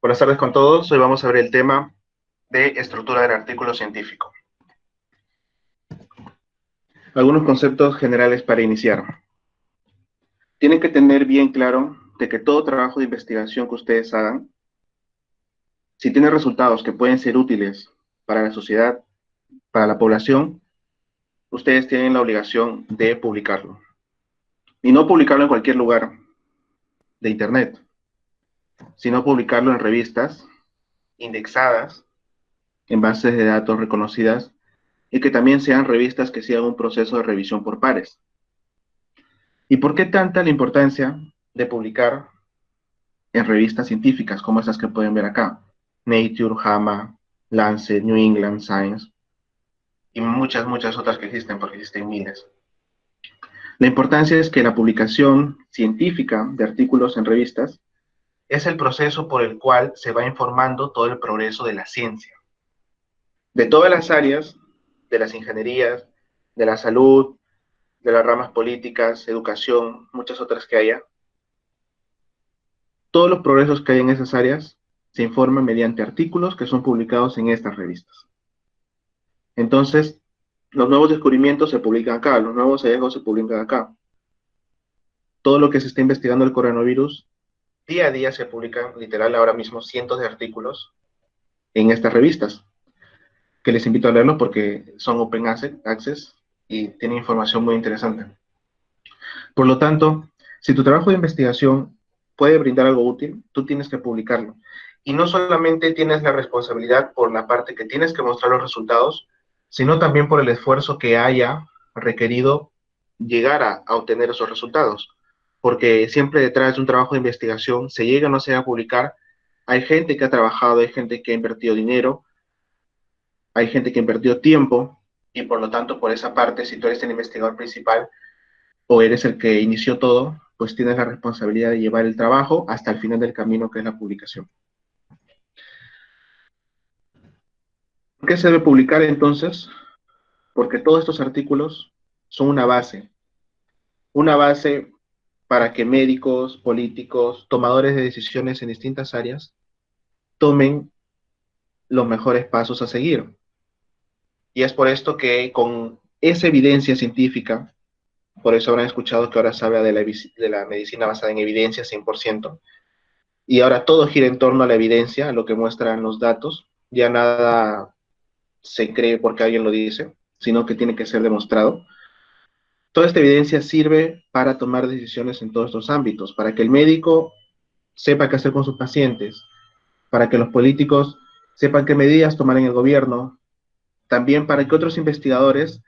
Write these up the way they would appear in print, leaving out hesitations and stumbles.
Buenas tardes con todos. Hoy vamos a ver el tema de estructura del artículo científico. Algunos conceptos generales para iniciar. Tienen que tener bien claro de que todo trabajo de investigación que ustedes hagan, si tiene resultados que pueden ser útiles para la sociedad, para la población, ustedes tienen la obligación de publicarlo. Y no publicarlo en cualquier lugar de Internet, sino publicarlo en revistas indexadas, en bases de datos reconocidas, y que también sean revistas que sigan un proceso de revisión por pares. ¿Y por qué tanta la importancia de publicar en revistas científicas como estas que pueden ver acá? Nature, JAMA, Lancet, New England Science y muchas otras que existen, porque existen miles. La importancia es que la publicación científica de artículos en revistas es el proceso por el cual se va informando todo el progreso de la ciencia. De todas las áreas, de las ingenierías, de la salud, de las ramas políticas, educación, muchas otras que haya, todos los progresos que hay en esas áreas se informan mediante artículos que son publicados en estas revistas. Entonces, los nuevos descubrimientos se publican acá, los nuevos hallazgos se publican acá. Todo lo que se está investigando el coronavirus, día a día se publican, literal, ahora mismo cientos de artículos en estas revistas, que les invito a leerlos porque son open access y tienen información muy interesante. Por lo tanto, si tu trabajo de investigación puede brindar algo útil, tú tienes que publicarlo. Y no solamente tienes la responsabilidad por la parte que tienes que mostrar los resultados, sino también por el esfuerzo que haya requerido llegar a obtener esos resultados. Porque siempre detrás de un trabajo de investigación, se llega o no se llega a publicar, hay gente que ha trabajado, hay gente que ha invertido dinero, hay gente que ha invertido tiempo, y por lo tanto, por esa parte, si tú eres el investigador principal, o eres el que inició todo, pues tienes la responsabilidad de llevar el trabajo hasta el final del camino, que es la publicación. ¿Por qué se debe publicar entonces? Porque todos estos artículos son una base para que médicos, políticos, tomadores de decisiones en distintas áreas tomen los mejores pasos a seguir. Y es por esto que con esa evidencia científica, por eso habrán escuchado que ahora se habla de la medicina basada en evidencia 100%, y ahora todo gira en torno a la evidencia, a lo que muestran los datos. Ya nada se cree porque alguien lo dice, sino que tiene que ser demostrado. Toda esta evidencia sirve para tomar decisiones en todos estos ámbitos, para que el médico sepa qué hacer con sus pacientes, para que los políticos sepan qué medidas tomar en el gobierno, también para que otros investigadores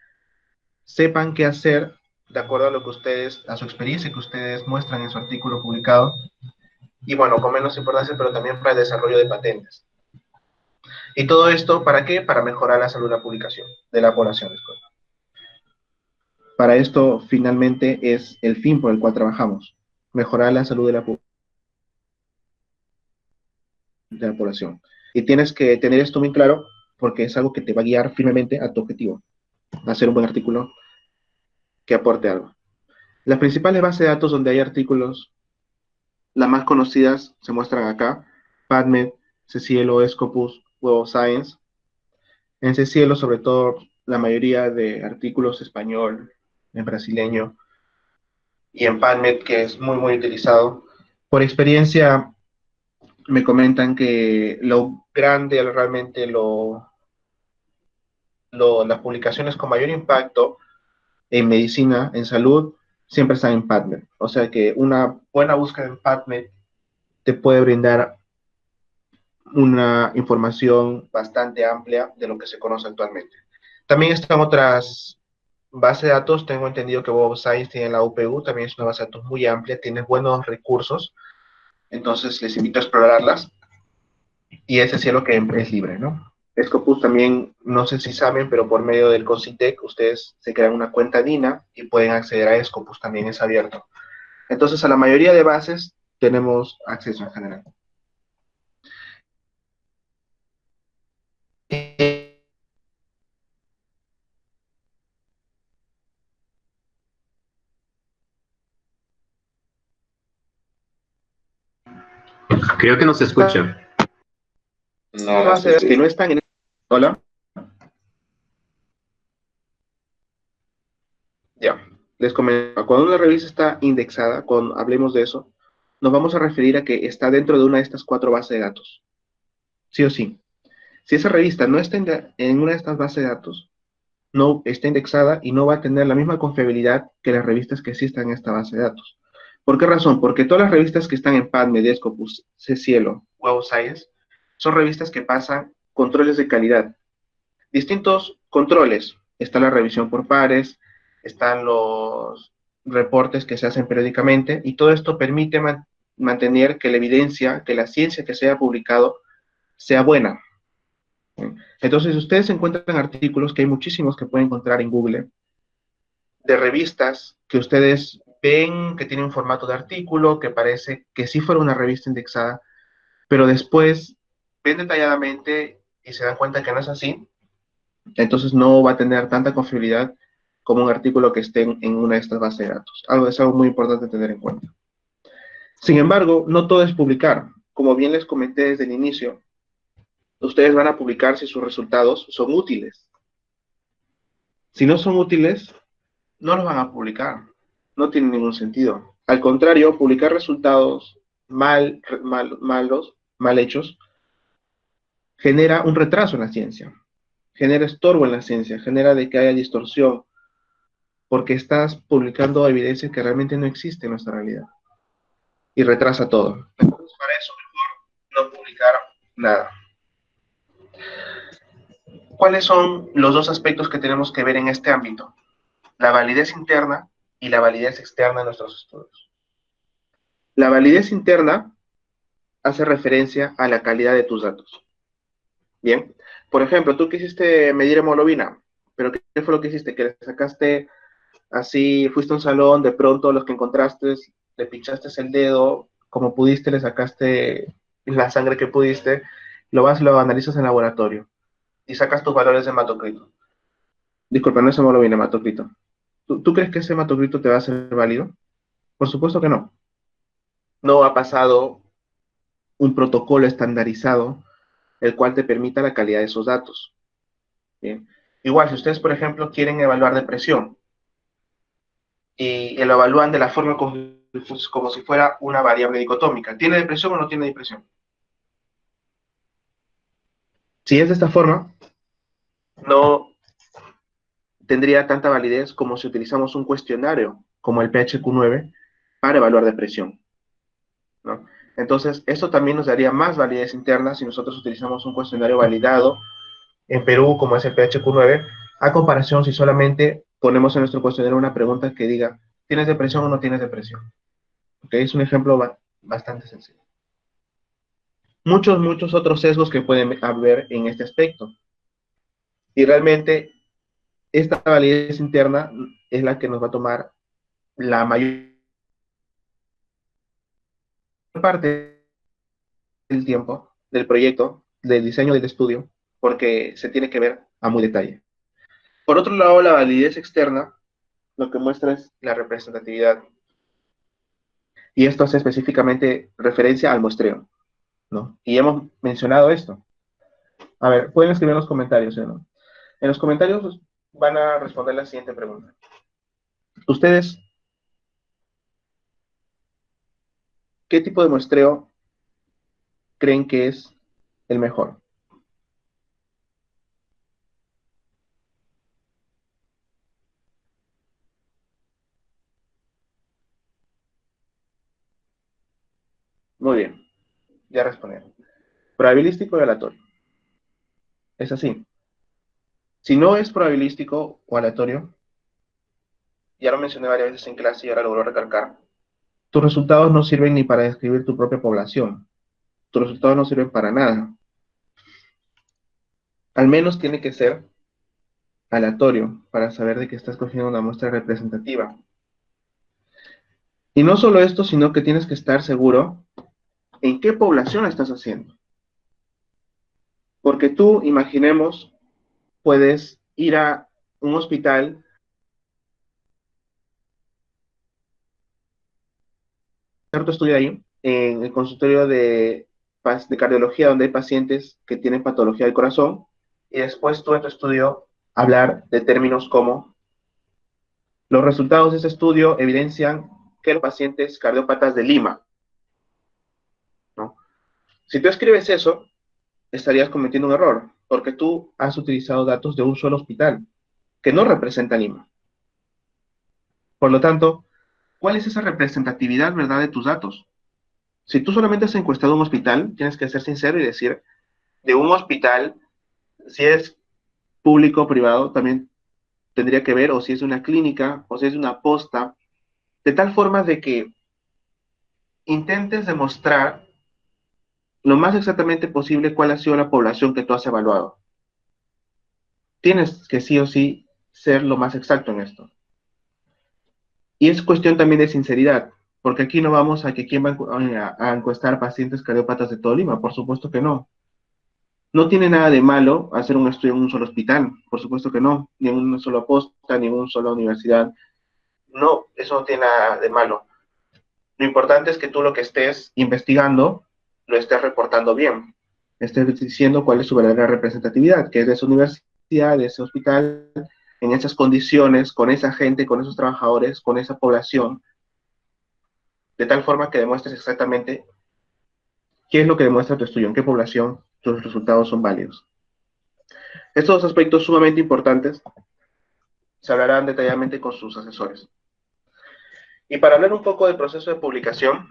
sepan qué hacer de acuerdo a lo que ustedes, a su experiencia que ustedes muestran en su artículo publicado, y bueno, con menos importancia, pero también para el desarrollo de patentes. ¿Y todo esto para qué? Para mejorar la salud de la publicación, de la población. Disculpa. Para esto, finalmente, es el fin por el cual trabajamos, mejorar la salud de la población. Y tienes que tener esto muy claro porque es algo que te va a guiar firmemente a tu objetivo, hacer un buen artículo que aporte algo. Las principales bases de datos donde hay artículos, las más conocidas se muestran acá: PubMed, CCLO, Scopus, Web of Science. En CCLO, sobre todo, la mayoría de artículos español, en brasileño, y en PubMed, que es muy utilizado. Por experiencia, me comentan que lo grande, realmente las publicaciones con mayor impacto en medicina, en salud, siempre están en PubMed. O sea que una buena búsqueda en PubMed te puede brindar una información bastante amplia de lo que se conoce actualmente. También están otras bases de datos. Tengo entendido que Web of Science tiene la UPU, también es una base de datos muy amplia, tiene buenos recursos, entonces les invito a explorarlas, y ese cielo que es libre, ¿no? Scopus también, no sé si saben, pero por medio del COSITEC ustedes se crean una cuenta DINA y pueden acceder a Scopus, también es abierto. Entonces, a la mayoría de bases tenemos acceso en general. Creo que no se escucha. No, no Base te de datos que escucho. no están en... Hola, ya. Les comento, cuando una revista está indexada, cuando hablemos de eso, nos vamos a referir a que está dentro de una de estas cuatro bases de datos, sí o sí. Si esa revista no está en una de estas bases de datos, no está indexada y no va a tener la misma confiabilidad que las revistas que existan en esta base de datos. ¿Por qué razón? Porque todas las revistas que están en PubMed, Scopus, Cielo, Web of Science, son revistas que pasan controles de calidad. Distintos controles. Está la revisión por pares, están los reportes que se hacen periódicamente y todo esto permite mantener que la evidencia, que la ciencia que se haya publicado sea buena. Entonces, ustedes encuentran artículos que hay muchísimos que pueden encontrar en Google de revistas que ustedes ven que tienen un formato de artículo, que parece que sí fuera una revista indexada, pero después ven detalladamente y se dan cuenta que no es así, entonces no va a tener tanta confiabilidad como un artículo que esté en una de estas bases de datos. Algo es algo muy importante tener en cuenta. Sin embargo, no todo es publicar. Como bien les comenté desde el inicio, ustedes van a publicar si sus resultados son útiles. Si no son útiles, no los van a publicar. No tiene ningún sentido. Al contrario, publicar resultados mal hechos, genera un retraso en la ciencia, genera estorbo en la ciencia, genera de que haya distorsión, porque estás publicando evidencia que realmente no existe en nuestra realidad y retrasa todo. Entonces, para eso mejor no publicar nada. ¿Cuáles son los dos aspectos que tenemos que ver en este ámbito? La validez interna y la validez externa de nuestros estudios. La validez interna hace referencia a la calidad de tus datos. Bien, por ejemplo, tú quisiste medir hemoglobina, pero ¿qué fue lo que hiciste? Que le sacaste así, fuiste a un salón, de pronto los que encontraste, le pinchaste el dedo, como pudiste, le sacaste la sangre que pudiste, lo analizas en laboratorio y sacas tus valores de hematocrito. Disculpa, no es hemoglobina, hematocrito. ¿Tú crees que ese hematocrito te va a ser válido? Por supuesto que no. No ha pasado un protocolo estandarizado el cual te permita la calidad de esos datos. Bien. Igual, si ustedes, por ejemplo, quieren evaluar depresión y lo evalúan de la forma como si fuera una variable dicotómica, ¿tiene depresión o no tiene depresión? Si es de esta forma, no tendría tanta validez como si utilizamos un cuestionario como el PHQ-9 para evaluar depresión, ¿no? Entonces, esto también nos daría más validez interna si nosotros utilizamos un cuestionario validado en Perú, como es el PHQ-9, a comparación si solamente ponemos en nuestro cuestionario una pregunta que diga, ¿tienes depresión o no tienes depresión? ¿Okay? Es un ejemplo bastante sencillo. Muchos otros sesgos que pueden haber en este aspecto. Y realmente esta validez interna es la que nos va a tomar la mayor parte del tiempo del proyecto, del diseño del estudio, porque se tiene que ver a muy detalle. Por otro lado, la validez externa lo que muestra es la representatividad. Y esto hace específicamente referencia al muestreo, ¿no? Y hemos mencionado esto. A ver, pueden escribir en los comentarios, ¿sí o no? En los comentarios van a responder la siguiente pregunta. ¿Ustedes qué tipo de muestreo creen que es el mejor? Muy bien, ya respondieron. Probabilístico y aleatorio. Es así. Si no es probabilístico o aleatorio, ya lo mencioné varias veces en clase y ahora lo vuelvo a recalcar, tus resultados no sirven ni para describir tu propia población. Tus resultados no sirven para nada. Al menos tiene que ser aleatorio para saber de que estás cogiendo una muestra representativa. Y no solo esto, sino que tienes que estar seguro en qué población estás haciendo. Porque tú, imaginemos, puedes ir a un hospital, hacer tu estudio ahí, en el consultorio de de cardiología donde hay pacientes que tienen patología del corazón, y después tú en tu estudio hablar de términos como los resultados de ese estudio evidencian que los pacientes cardiópatas de Lima, ¿no? Si tú escribes eso, estarías cometiendo un error, porque tú has utilizado datos de un solo hospital, que no representa Lima. Por lo tanto, ¿cuál es esa representatividad, verdad, de tus datos? Si tú solamente has encuestado un hospital, tienes que ser sincero y decir, de un hospital, si es público o privado, también tendría que ver, o si es una clínica, o si es una posta, de tal forma de que intentes demostrar lo más exactamente posible cuál ha sido la población que tú has evaluado. Tienes que sí o sí ser lo más exacto en esto. Y es cuestión también de sinceridad, porque aquí no vamos a que quién va a encuestar pacientes cardiópatas de todo Lima, por supuesto que no. No tiene nada de malo hacer un estudio en un solo hospital, por supuesto que no, ni en una sola posta, ni en una sola universidad. No, eso no tiene nada de malo. Lo importante es que tú lo que estés investigando lo estés reportando bien, estés diciendo cuál es su verdadera representatividad, que es de esa universidad, de ese hospital, en esas condiciones, con esa gente, con esos trabajadores, con esa población, de tal forma que demuestres exactamente qué es lo que demuestra tu estudio, en qué población tus resultados son válidos. Estos dos aspectos sumamente importantes se hablarán detalladamente con sus asesores. Y para hablar un poco del proceso de publicación,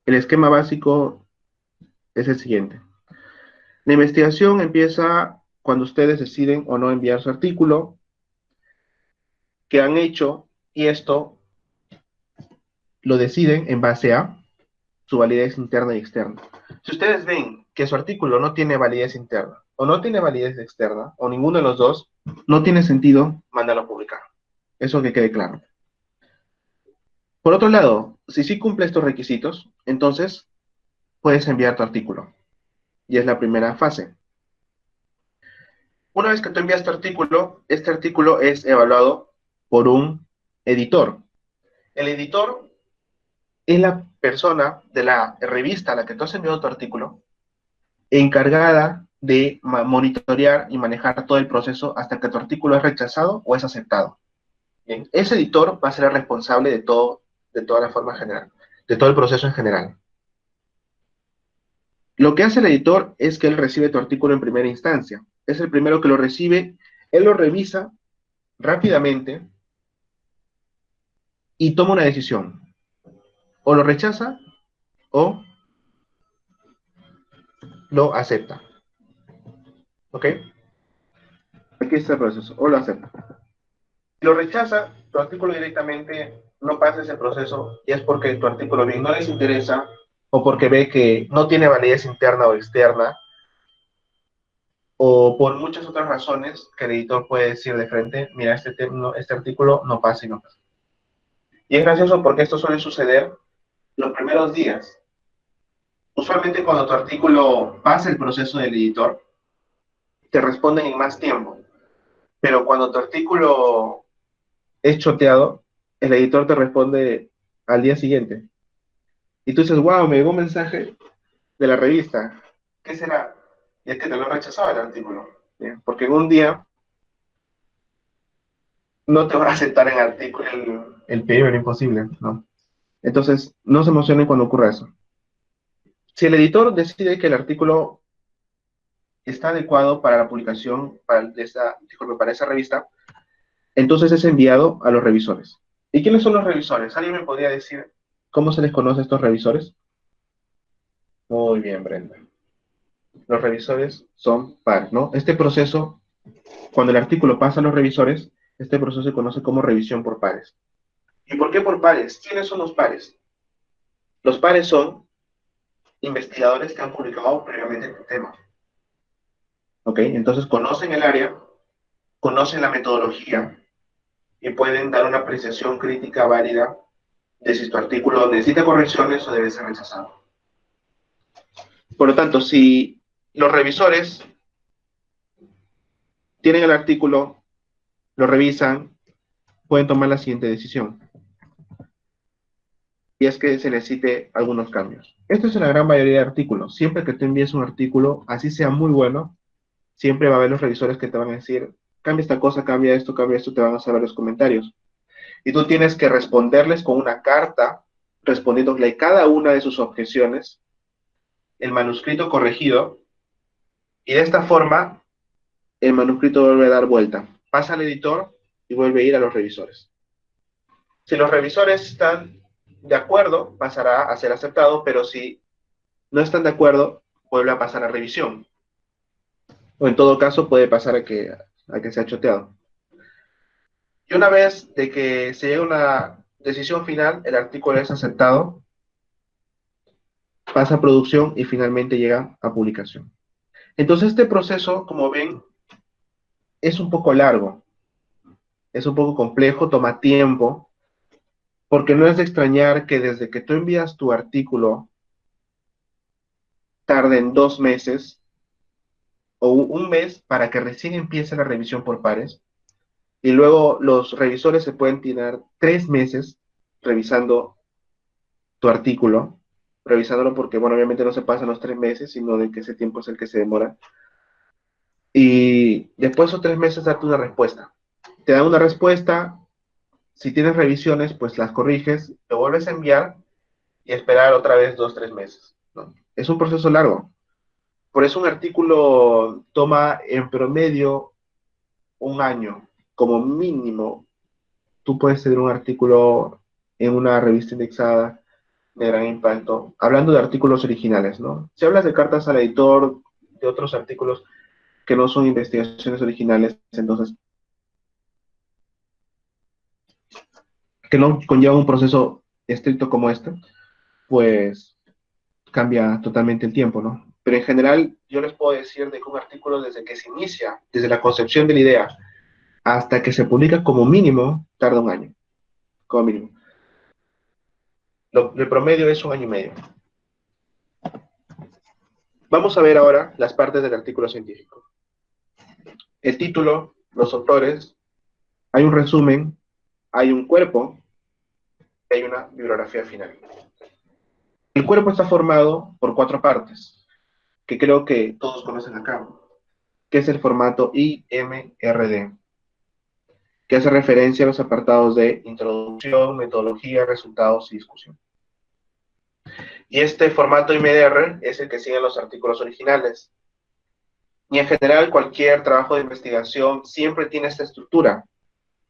el esquema básico es el siguiente. La investigación empieza cuando ustedes deciden o no enviar su artículo, que han hecho, y esto lo deciden en base a su validez interna y externa. Si ustedes ven que su artículo no tiene validez interna o no tiene validez externa, o ninguno de los dos, no tiene sentido mandarlo a publicar. Eso que quede claro. Por otro lado, si sí cumple estos requisitos, entonces puedes enviar tu artículo. Y es la primera fase. Una vez que tú envías tu artículo, este artículo es evaluado por un editor. El editor es la persona de la revista a la que tú has enviado tu artículo encargada de monitorear y manejar todo el proceso hasta que tu artículo es rechazado o es aceptado. Bien, ese editor va a ser el responsable de todo, de toda la forma general, de todo el proceso en general. Lo que hace el editor es que él recibe tu artículo en primera instancia. Es el primero que lo recibe, él lo revisa rápidamente y toma una decisión. O lo rechaza o lo acepta. ¿Ok? Aquí está el proceso. O lo acepta. Si lo rechaza, tu artículo directamente no pasa ese proceso y es porque tu artículo bien no les interesa o porque ve que no tiene validez interna o externa o por muchas otras razones que el editor puede decir de frente, mira, este artículo no pasa y no pasa. Y es gracioso porque esto suele suceder los primeros días. Usualmente cuando tu artículo pasa el proceso del editor, te responden en más tiempo. Pero cuando tu artículo es choteado, el editor te responde al día siguiente. Y tú dices, wow, me llegó un mensaje de la revista. ¿Qué será? Y es que te lo rechazaba el artículo. ¿Bien? Porque en un día no te van a aceptar en artículo el paper, imposible, ¿no? Entonces, no se emocionen cuando ocurra eso. Si el editor decide que el artículo está adecuado para la publicación para esa revista, entonces es enviado a los revisores. ¿Y quiénes son los revisores? ¿Alguien me podría decir cómo se les conoce a estos revisores? Muy bien, Brenda. Los revisores son pares, ¿no? Este proceso, cuando el artículo pasa a los revisores, este proceso se conoce como revisión por pares. ¿Y por qué por pares? ¿Quiénes son los pares? Los pares son investigadores que han publicado previamente el tema. ¿Ok? Entonces conocen el área, conocen la metodología y pueden dar una apreciación crítica válida de si tu artículo necesita correcciones o debe ser rechazado. Por lo tanto, si los revisores tienen el artículo, lo revisan, pueden tomar la siguiente decisión. y es que se necesite algunos cambios. Esto es en la gran mayoría de artículos. Siempre que tú envíes un artículo, así sea muy bueno, siempre va a haber los revisores que te van a decir, cambia esta cosa, cambia esto, te van a hacer los comentarios. Y tú tienes que responderles con una carta, respondiéndole cada una de sus objeciones, el manuscrito corregido, y de esta forma el manuscrito vuelve a dar vuelta. Pasa al editor y vuelve a ir a los revisores. Si los revisores están de acuerdo, pasará a ser aceptado, pero si no están de acuerdo, vuelve a pasar a revisión. O en todo caso puede pasar a que sea choteado. Y una vez de que se llega a una decisión final, el artículo es aceptado, pasa a producción y finalmente llega a publicación. Entonces este proceso, como ven, es un poco largo, es un poco complejo, toma tiempo, porque no es de extrañar que desde que tú envías tu artículo tarden 2 meses o un mes para que recién empiece la revisión por pares, y luego los revisores se pueden tirar 3 meses revisando tu artículo, revisándolo porque, bueno, obviamente no se pasan los 3 meses, sino de que ese tiempo es el que se demora. Y después de esos 3 meses darte una respuesta. Te dan una respuesta, si tienes revisiones, pues las corriges, lo vuelves a enviar y esperar otra vez 2, 3 meses, ¿no? Es un proceso largo. Por eso un artículo toma en promedio un año, como mínimo. Tú puedes tener un artículo en una revista indexada de gran impacto, hablando de artículos originales, ¿no? Si hablas de cartas al editor, de otros artículos que no son investigaciones originales, entonces, que no conllevan un proceso estricto como este, pues cambia totalmente el tiempo, ¿no? Pero en general, yo les puedo decir de que un artículo desde que se inicia, desde la concepción de la idea, hasta que se publica como mínimo, tarda un año, como mínimo. El promedio es 1 año y medio. Vamos a ver ahora las partes del artículo científico. El título, los autores, hay un resumen, hay un cuerpo y hay una bibliografía final. El cuerpo está formado por 4 partes, que creo que todos conocen acá, que es el formato IMRD, que hace referencia a los apartados de introducción, metodología, resultados y discusión. Y este formato IMDR es el que siguen los artículos originales. Y en general, cualquier trabajo de investigación siempre tiene esta estructura,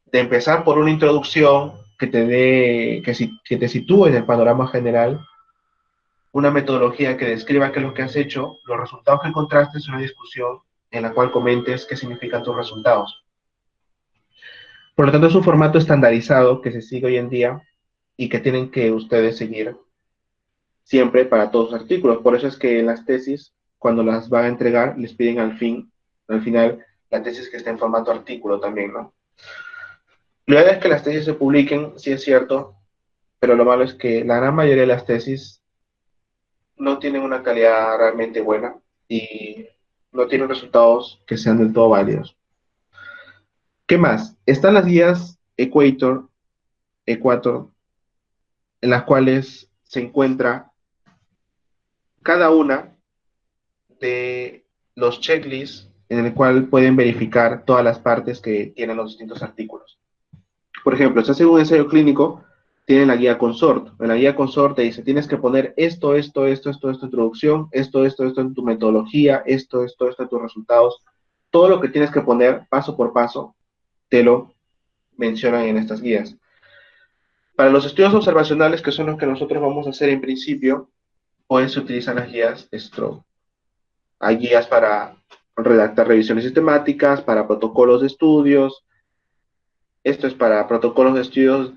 de empezar por una introducción que te sitúe en el panorama general, una metodología que describa qué es lo que has hecho, los resultados que encontraste, es una discusión en la cual comentes qué significan tus resultados. Por lo tanto, es un formato estandarizado que se sigue hoy en día y que tienen que ustedes seguir siempre para todos los artículos. Por eso es que en las tesis, cuando las van a entregar, les piden al final, la tesis que esté en formato artículo también, ¿no? La idea es que las tesis se publiquen, sí es cierto, pero lo malo es que la gran mayoría de las tesis no tienen una calidad realmente buena y no tienen resultados que sean del todo válidos. ¿Qué más? Están las guías Equator, en las cuales se encuentra cada una de los checklists en el cual pueden verificar todas las partes que tienen los distintos artículos. Por ejemplo, si haces un ensayo clínico, tienen la guía Consort. En la guía Consort te dice, tienes que poner esto, introducción, esto en tu metodología, esto en tus resultados. Todo lo que tienes que poner paso por paso, te lo mencionan en estas guías. Para los estudios observacionales, que son los que nosotros vamos a hacer en principio, pues se utilizan las guías Stroh. Hay guías para redactar revisiones sistemáticas, para protocolos de estudios. Esto es para protocolos de estudios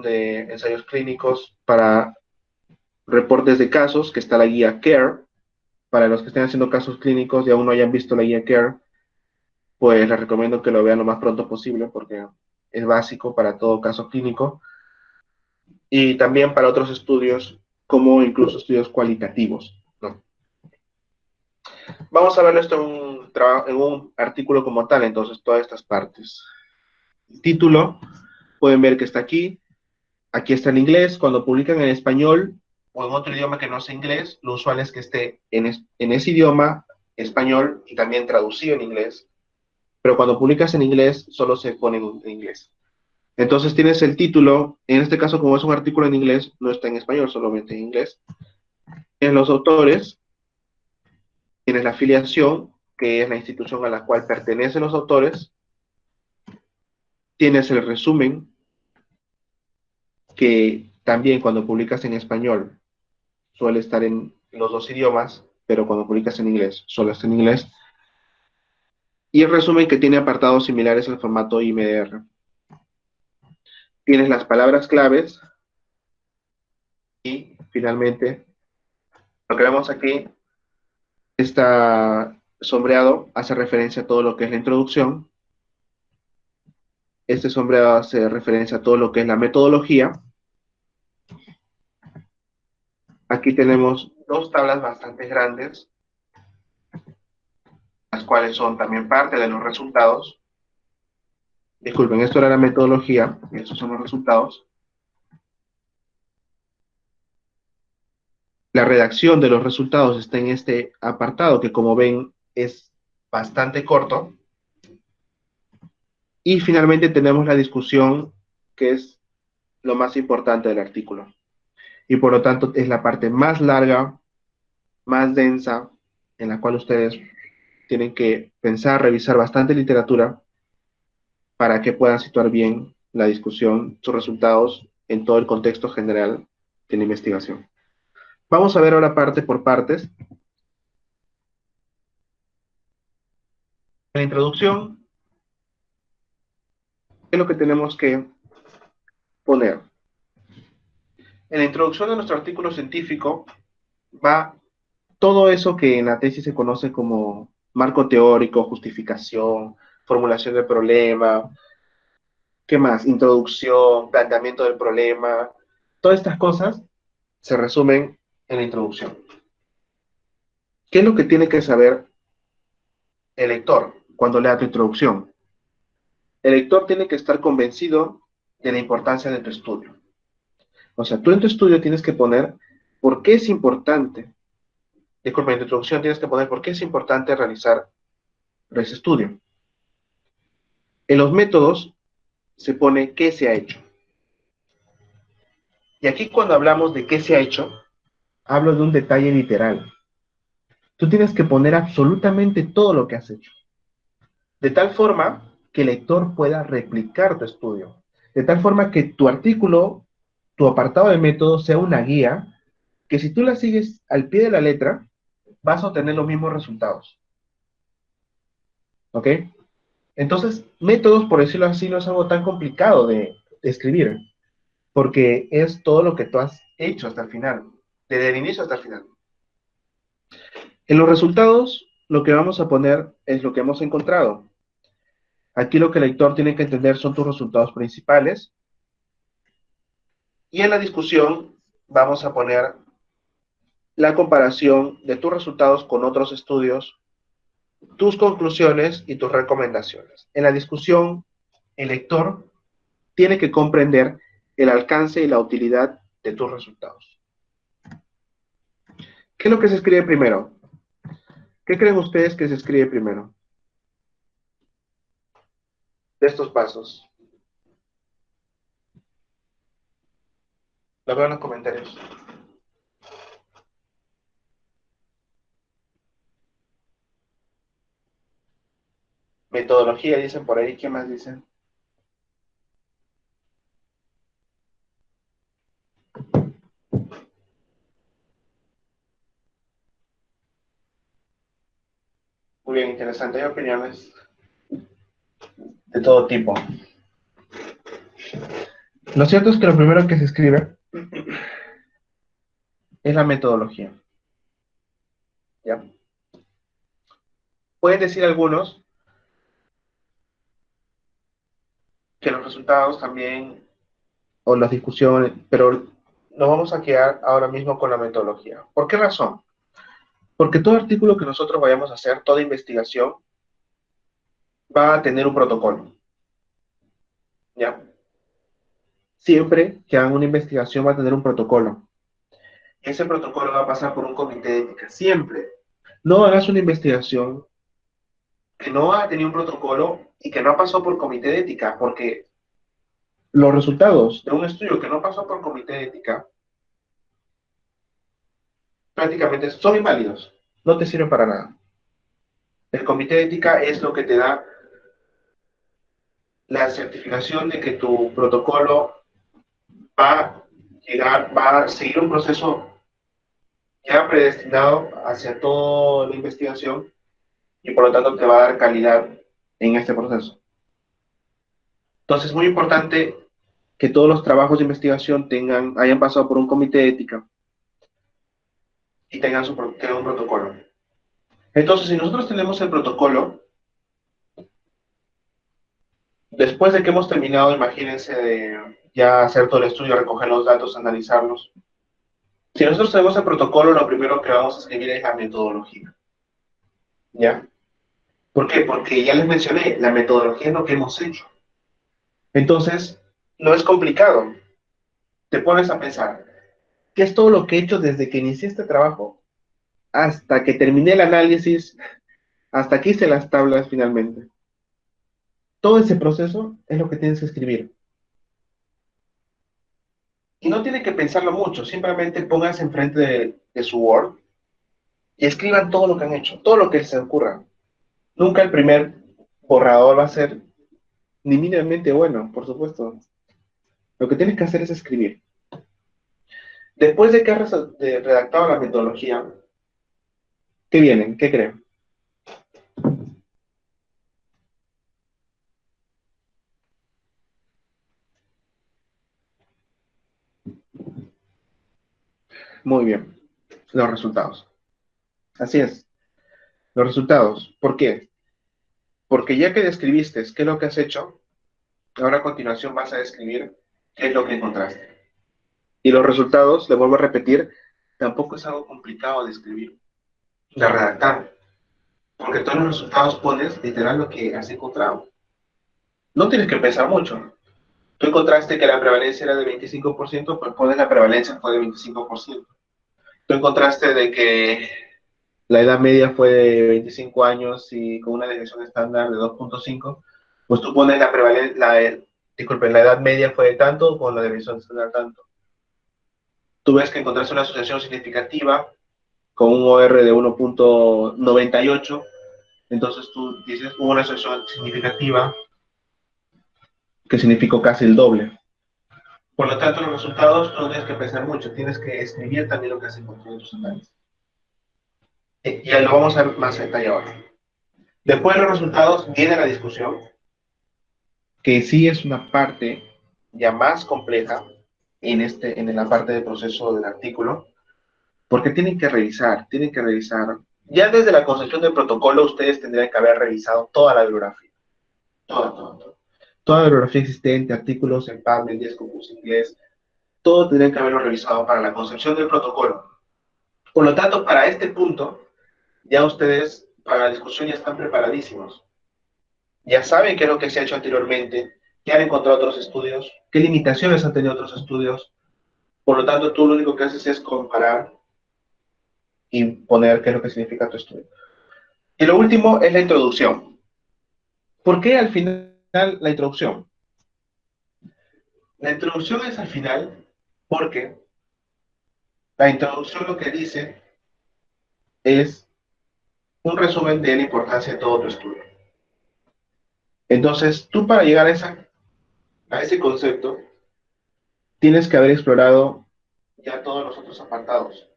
de ensayos clínicos, para reportes de casos, que está la guía CARE. Para los que estén haciendo casos clínicos y aún no hayan visto la guía CARE, pues les recomiendo que lo vean lo más pronto posible porque es básico para todo caso clínico. Y también para otros estudios, como incluso estudios cualitativos, ¿no? Vamos a verlo esto en un artículo como tal, entonces, todas estas partes. Título, pueden ver que está aquí. Aquí está el inglés. Cuando publican en español o en otro idioma que no sea inglés, lo usual es que esté en ese idioma español y también traducido en inglés. Pero cuando publicas en inglés, solo se pone en inglés. Entonces tienes el título, en este caso como es un artículo en inglés, no está en español, solamente en inglés. Tienes los autores, tienes la afiliación, que es la institución a la cual pertenecen los autores, tienes el resumen, que también cuando publicas en español suele estar en los dos idiomas, pero cuando publicas en inglés solo está en inglés, y el resumen que tiene apartados similares al formato IMDR. Tienes las palabras claves y finalmente lo que vemos aquí está sombreado, hace referencia a todo lo que es la introducción. Este sombreado hace referencia a todo lo que es la metodología. Aquí tenemos dos tablas bastante grandes, las cuales son también parte de los resultados. Disculpen, esto era la metodología y estos son los resultados. La redacción de los resultados está en este apartado que, como ven, es bastante corto. Y finalmente tenemos la discusión, que es lo más importante del artículo. Y por lo tanto es la parte más larga, más densa, en la cual ustedes tienen que pensar, revisar bastante literatura para que puedan situar bien la discusión, sus resultados en todo el contexto general de la investigación. Vamos a ver ahora parte por partes. En la introducción, ¿qué es lo que tenemos que poner? En la introducción de nuestro artículo científico va todo eso que en la tesis se conoce como marco teórico, justificación, formulación del problema, ¿qué más? Introducción, planteamiento del problema. Todas estas cosas se resumen en la introducción. ¿Qué es lo que tiene que saber el lector cuando lea tu introducción? El lector tiene que estar convencido de la importancia de tu estudio. O sea, tú en tu estudio tienes que poner por qué es importante, disculpa, en tu introducción tienes que poner por qué es importante realizar ese estudio. En los métodos se pone qué se ha hecho. Y aquí cuando hablamos de qué se ha hecho, hablo de un detalle literal. Tú tienes que poner absolutamente todo lo que has hecho, de tal forma que el lector pueda replicar tu estudio, de tal forma que tu artículo, tu apartado de método sea una guía que si tú la sigues al pie de la letra, vas a obtener los mismos resultados. ¿Ok? Entonces, métodos, por decirlo así, no es algo tan complicado de escribir, porque es todo lo que tú has hecho hasta el final, desde el inicio hasta el final. En los resultados, lo que vamos a poner es lo que hemos encontrado. Aquí lo que el lector tiene que entender son tus resultados principales. Y en la discusión vamos a poner la comparación de tus resultados con otros estudios, tus conclusiones y tus recomendaciones. En la discusión, el lector tiene que comprender el alcance y la utilidad de tus resultados. ¿Qué es lo que se escribe primero? ¿Qué creen ustedes que se escribe primero de estos pasos? Lo veo en los comentarios. Metodología, dicen por ahí. ¿Qué más dicen? Muy bien, interesante. Hay opiniones de todo tipo. Lo cierto es que lo primero que se escribe es la metodología. ¿Ya? Pueden decir algunos que los resultados también, o las discusiones, pero nos vamos a quedar ahora mismo con la metodología. ¿Por qué razón? Porque todo artículo que nosotros vayamos a hacer, toda investigación, va a tener un protocolo. ¿Ya? siempre que hagan una investigación va a tener un protocolo. Ese protocolo va a pasar por un comité de ética, siempre. No hagas una investigación que no ha tenido un protocolo y que no ha pasado por comité de ética, porque los resultados de un estudio que no pasó por comité de ética prácticamente son inválidos, no te sirven para nada. El comité de ética es lo que te da la certificación de que tu protocolo va a llegar, va a seguir un proceso ya predestinado hacia toda la investigación y por lo tanto te va a dar calidad en este proceso. Entonces es muy importante que todos los trabajos de investigación hayan pasado por un comité de ética y tengan un protocolo. Entonces, si nosotros tenemos el protocolo, después de que hemos terminado, imagínense, de ya hacer todo el estudio, recoger los datos, analizarlos, si nosotros tenemos el protocolo, lo primero que vamos a escribir es la metodología. ¿Ya? ¿Por qué? Porque ya les mencioné, la metodología es lo que hemos hecho. Entonces, no es complicado. Te pones a pensar, ¿qué es todo lo que he hecho desde que inicié este trabajo hasta que terminé el análisis, hasta que hice las tablas finalmente? Todo ese proceso es lo que tienes que escribir. Y no tienen que pensarlo mucho, simplemente pónganse enfrente de su Word y escriban todo lo que han hecho, todo lo que se ocurra. Nunca el primer borrador va a ser ni mínimamente bueno, por supuesto. Lo que tienes que hacer es escribir. Después de que has redactado la metodología, ¿qué vienen? ¿Qué creen? Muy bien, los resultados. Así es, los resultados. ¿Por qué? Porque ya que describiste qué es lo que has hecho, ahora a continuación vas a describir qué es lo que encontraste. Y los resultados, le vuelvo a repetir, tampoco es algo complicado de escribir, de redactar, porque todos los resultados pones literal lo que has encontrado. No tienes que pensar mucho. Tú encontraste que la prevalencia era de 25%, pues pones la prevalencia fue de 25%. Tú encontraste de que la edad media fue de 25 años y con una desviación estándar de 2.5, pues tú pones la prevalencia, disculpen, la edad media fue de tanto con la desviación estándar tanto. Tú ves que encontraste una asociación significativa con un OR de 1.98, entonces tú dices, hubo una asociación significativa que significó casi el doble. Por lo tanto, los resultados no tienes que pensar mucho, tienes que escribir también lo que has encontrado en tus análisis. Y lo vamos a ver más en detalle ahora. Después de los resultados viene la discusión, que sí es una parte ya más compleja en la parte del proceso del artículo, porque tienen que revisar. Ya desde la concepción del protocolo, ustedes tendrían que haber revisado toda la bibliografía, toda. Toda la bibliografía existente, artículos en PubMed, 10 concursos inglés, todo tendrían que haberlo revisado para la concepción del protocolo. Por lo tanto, para este punto, ya ustedes, para la discusión, ya están preparadísimos. Ya saben qué es lo que se ha hecho anteriormente, qué han encontrado otros estudios, qué limitaciones han tenido otros estudios. Por lo tanto, tú lo único que haces es comparar y poner qué es lo que significa tu estudio. Y lo último es la introducción. ¿Por qué al final la introducción? La introducción es al final porque la introducción lo que dice es un resumen de la importancia de todo tu estudio. Entonces, tú para llegar a ese concepto, tienes que haber explorado ya todos los otros apartados.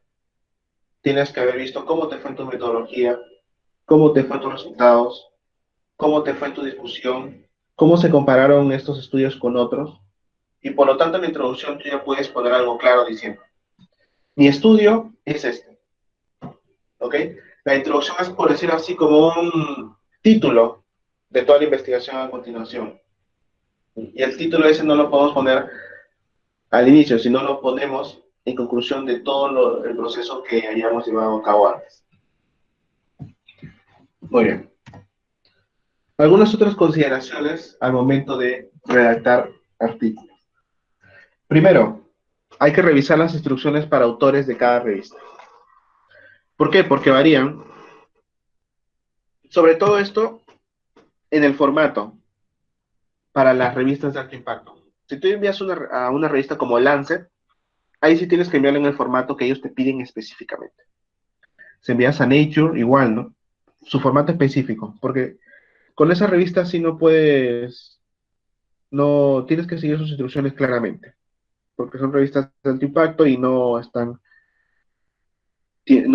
Tienes que haber visto cómo te fue en tu metodología, cómo te fue en tus resultados, cómo te fue en tu discusión, cómo se compararon estos estudios con otros. Y por lo tanto, en la introducción tú ya puedes poner algo claro diciendo, mi estudio es este, ¿ok? La introducción es, por decirlo así, como un título de toda la investigación a continuación. Y el título ese no lo podemos poner al inicio, sino lo ponemos en conclusión de todo el proceso que hayamos llevado a cabo antes. Muy bien. Algunas otras consideraciones al momento de redactar artículos. Primero, hay que revisar las instrucciones para autores de cada revista. ¿Por qué? Porque varían. Sobre todo esto en el formato para las revistas de alto impacto. Si tú envías a una revista como Lancet, ahí sí tienes que enviarlo en el formato que ellos te piden específicamente. Si envías a Nature, igual, ¿no? Su formato específico, porque con esa revista sí no puedes, no tienes que seguir sus instrucciones claramente, porque son revistas de alto impacto y no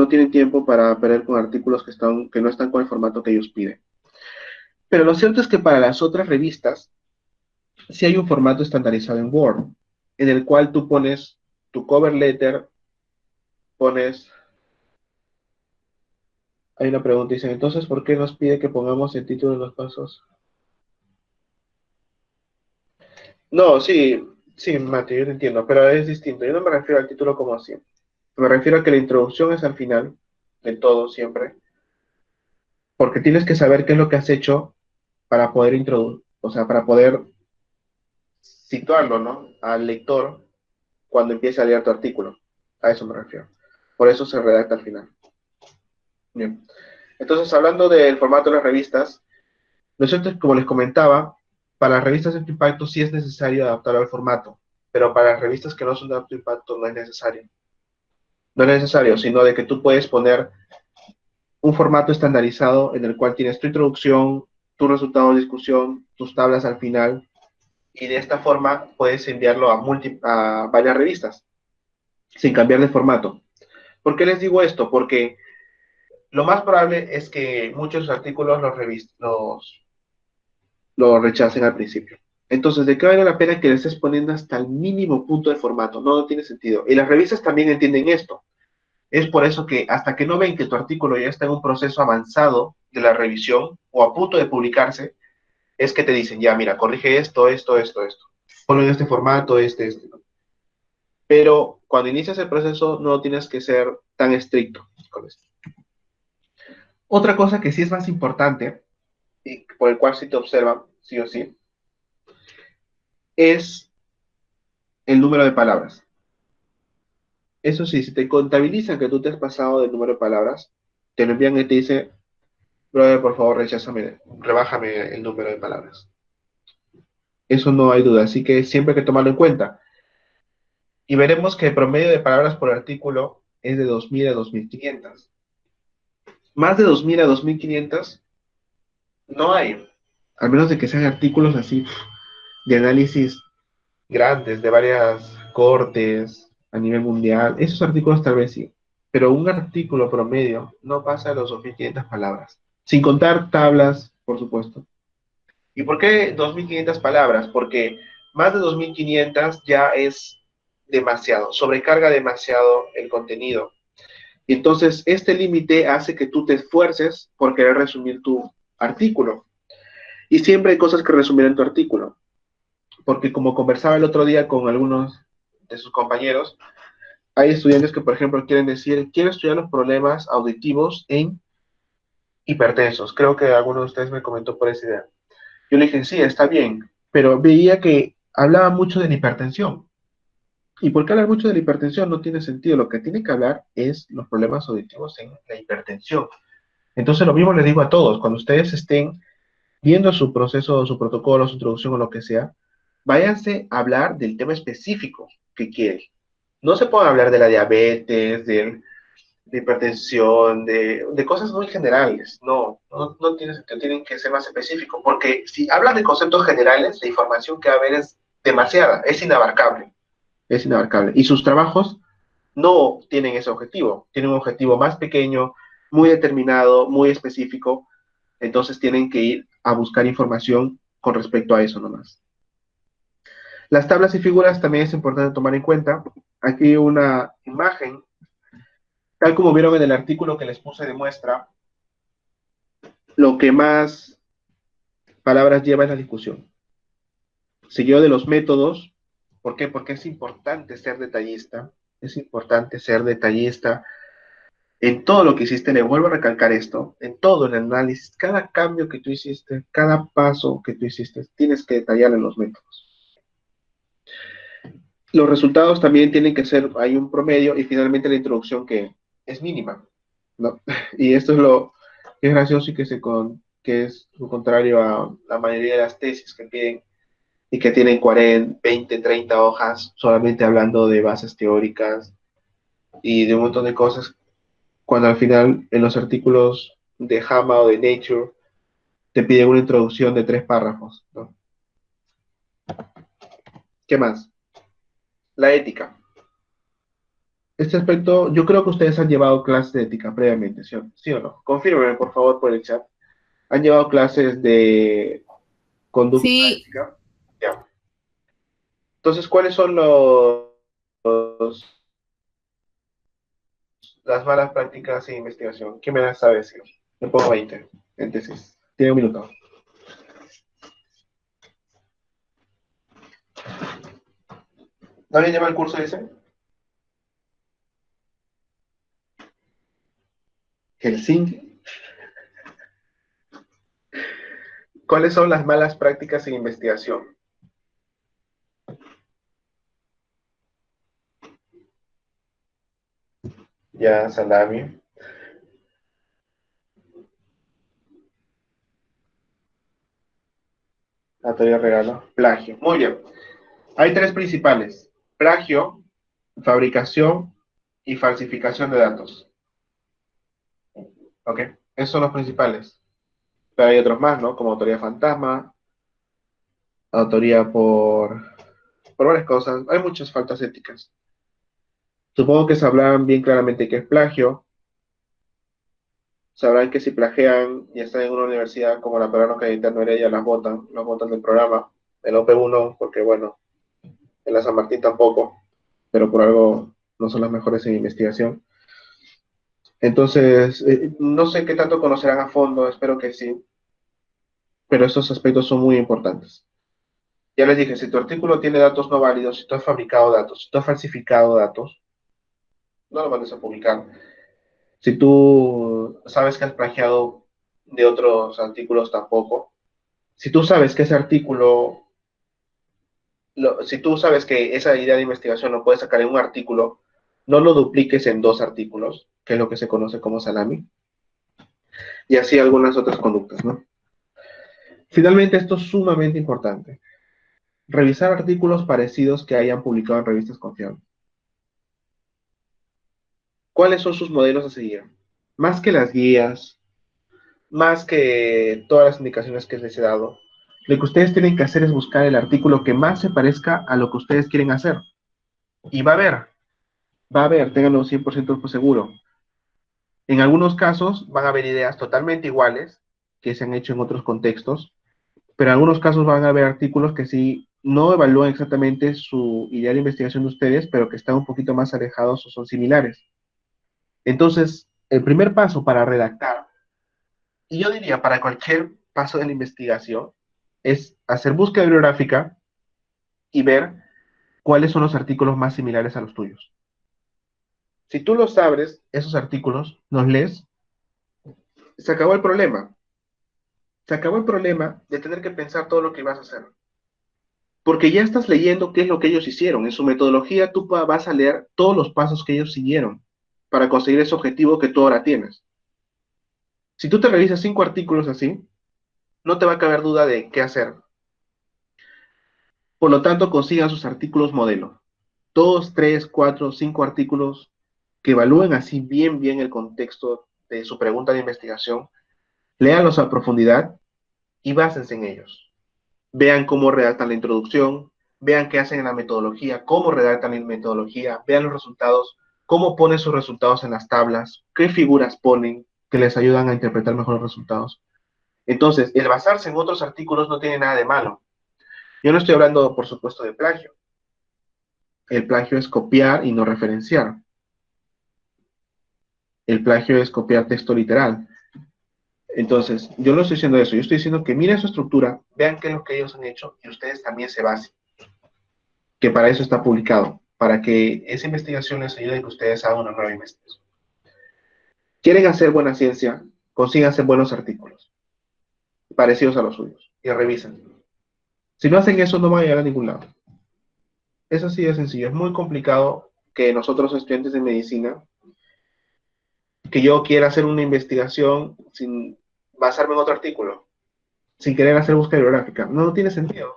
tienen tiempo para perder con artículos que no están con el formato que ellos piden. Pero lo cierto es que para las otras revistas sí hay un formato estandarizado en Word, en el cual tú pones tu cover letter, pones, hay una pregunta, dicen, entonces, ¿por qué nos pide que pongamos el título de los pasos? No, sí, sí, Mati, yo te entiendo, pero es distinto. Yo no me refiero al título como así. Me refiero a que la introducción es al final de todo siempre, porque tienes que saber qué es lo que has hecho para poder introducir, o sea, para poder situarlo, ¿no? Al lector cuando empiece a leer tu artículo. A eso me refiero. Por eso se redacta al final. Bien. Entonces, hablando del formato de las revistas, lo cierto es que, como les comentaba, para las revistas de alto impacto sí es necesario adaptar al formato, pero para las revistas que no son de alto impacto no es necesario. No es necesario, sino de que tú puedes poner un formato estandarizado en el cual tienes tu introducción, tu resultado de discusión, tus tablas al final, y de esta forma puedes enviarlo a varias revistas, sin cambiar de formato. ¿Por qué les digo esto? Porque lo más probable es que muchos artículos lo rechacen al principio. Entonces, ¿de qué vale la pena que le estés poniendo hasta el mínimo punto de formato? No, no tiene sentido. Y las revistas también entienden esto. Es por eso que hasta que no ven que tu artículo ya está en un proceso avanzado de la revisión o a punto de publicarse, es que te dicen, ya, mira, corrige esto, esto, esto, esto. Ponlo en este formato, este. Pero cuando inicias el proceso no tienes que ser tan estricto con esto. Otra cosa que sí es más importante y por el cual sí te observan, sí o sí, es el número de palabras. Eso sí, si te contabilizan que tú te has pasado del número de palabras, te lo envían y te dice, brother, por favor, rebájame el número de palabras. Eso no hay duda, así que siempre hay que tomarlo en cuenta. Y veremos que el promedio de palabras por artículo es de 2.000 a 2.500. Más de 2.000 a 2.500 no hay, al menos de que sean artículos así de análisis grandes, de varias cortes a nivel mundial. Esos artículos tal vez sí, pero un artículo promedio no pasa de los 2.500 palabras, sin contar tablas, por supuesto. ¿Y por qué 2.500 palabras? Porque más de 2.500 ya es demasiado, sobrecarga demasiado el contenido. Y entonces este límite hace que tú te esfuerces por querer resumir tu artículo. Y siempre hay cosas que resumir en tu artículo. Porque como conversaba el otro día con algunos de sus compañeros, hay estudiantes que, por ejemplo, quieren decir, quiero estudiar los problemas auditivos en hipertensos. Creo que alguno de ustedes me comentó por esa idea. Yo le dije, sí, está bien, pero veía que hablaba mucho de la hipertensión. ¿Y por qué hablar mucho de la hipertensión? No tiene sentido. Lo que tiene que hablar es los problemas auditivos en la hipertensión. Entonces, lo mismo les digo a todos, cuando ustedes estén viendo su proceso, su protocolo, su introducción o lo que sea, váyanse a hablar del tema específico que quieren. No se pueden hablar de la diabetes, de hipertensión, de cosas muy generales. No tiene sentido, tienen que ser más específicos, porque si hablan de conceptos generales, la información que va a haber es demasiada, es inabarcable. Es inabarcable. Y sus trabajos no tienen ese objetivo, tienen un objetivo más pequeño, muy determinado, muy específico, entonces tienen que ir a buscar información con respecto a eso nomás. Las tablas y figuras también es importante tomar en cuenta. Aquí una imagen, tal como vieron en el artículo que les puse de muestra, lo que más palabras lleva es la discusión. Seguido de los métodos, ¿por qué? Porque es importante ser detallista en todo lo que hiciste, le vuelvo a recalcar esto, en todo el análisis, cada cambio que tú hiciste, cada paso que tú hiciste, tienes que detallar en los métodos. Los resultados también tienen que ser, hay un promedio y finalmente la introducción que es mínima, ¿no? Y esto es lo que es gracioso y que es lo contrario a la mayoría de las tesis que piden y que tienen 40, 20, 30 hojas solamente hablando de bases teóricas y de un montón de cosas, cuando al final en los artículos de JAMA o de Nature te piden una introducción de 3 párrafos, ¿no? ¿Qué más? La ética. Este aspecto, yo creo que ustedes han llevado clases de ética previamente, ¿sí o no? Confírmeme, por favor, por el chat. ¿Han llevado clases de conducta Sí, ética? Ya. Entonces, ¿cuáles son las malas prácticas en investigación? ¿Quién me las sabe decir? Le pongo 20 en tesis. Tiene un minuto. ¿Nadie lleva el curso ese? Helsinki. ¿Cuáles son las malas prácticas en investigación? Ya, salami. La teoría regalo. Plagio. Muy bien. Hay 3 principales. Plagio, fabricación y falsificación de datos. ¿Ok? Esos son los principales. Pero hay otros más, ¿no? Como autoría fantasma, autoría por varias cosas. Hay muchas faltas éticas. Supongo que sabrán bien claramente qué es plagio. Sabrán que si plagian y están en una universidad como la Peruano Cayetano Heredia, las botan del programa, del OP1, porque bueno, en la San Martín tampoco, pero por algo no son las mejores en investigación. Entonces, no sé qué tanto conocerán a fondo, espero que sí, pero estos aspectos son muy importantes. Ya les dije, si tu artículo tiene datos no válidos, si tú has fabricado datos, si tú has falsificado datos, no lo mandes a publicar. Si tú sabes que has plagiado de otros artículos, tampoco. Si tú sabes que ese artículo, si tú sabes que esa idea de investigación lo puedes sacar en un artículo, no lo dupliques en 2 artículos, que es lo que se conoce como salami, y así algunas otras conductas, ¿no? Finalmente, esto es sumamente importante. Revisar artículos parecidos que hayan publicado en revistas confiables. ¿Cuáles son sus modelos a seguir? Más que las guías, más que todas las indicaciones que les he dado, lo que ustedes tienen que hacer es buscar el artículo que más se parezca a lo que ustedes quieren hacer. Y va a haber, ténganlo 100% por seguro. En algunos casos van a haber ideas totalmente iguales que se han hecho en otros contextos, pero en algunos casos van a haber artículos que sí no evalúan exactamente su idea de investigación de ustedes, pero que están un poquito más alejados o son similares. Entonces, el primer paso para redactar, y yo diría para cualquier paso de la investigación, es hacer búsqueda bibliográfica y ver cuáles son los artículos más similares a los tuyos. Si tú los abres, esos artículos, los lees, se acabó el problema. Se acabó el problema de tener que pensar todo lo que vas a hacer. Porque ya estás leyendo qué es lo que ellos hicieron. En su metodología tú vas a leer todos los pasos que ellos siguieron para conseguir ese objetivo que tú ahora tienes. Si tú te revisas 5 artículos así, no te va a caber duda de qué hacer. Por lo tanto, consigan sus artículos modelo. 2, 3, 4, 5 artículos que evalúen así bien el contexto de su pregunta de investigación, léanlos a profundidad y básense en ellos. Vean cómo redactan la introducción, vean qué hacen en la metodología, cómo redactan la metodología, vean los resultados, cómo ponen sus resultados en las tablas, qué figuras ponen que les ayudan a interpretar mejor los resultados. Entonces, el basarse en otros artículos no tiene nada de malo. Yo no estoy hablando, por supuesto, de plagio. El plagio es copiar y no referenciar. El plagio es copiar texto literal. Entonces, yo no estoy diciendo eso, yo estoy diciendo que miren su estructura, vean qué es lo que ellos han hecho y ustedes también se basen, que para eso está publicado, para que esa investigación les ayude a que ustedes hagan una nueva investigación. Quieren hacer buena ciencia, consigan hacer buenos artículos, parecidos a los suyos, y revisen. Si no hacen eso, no van a llegar a ningún lado. Es así de sencillo. Es muy complicado que nosotros, estudiantes de medicina, que yo quiera hacer una investigación sin basarme en otro artículo, sin querer hacer búsqueda bibliográfica. No, no tiene sentido.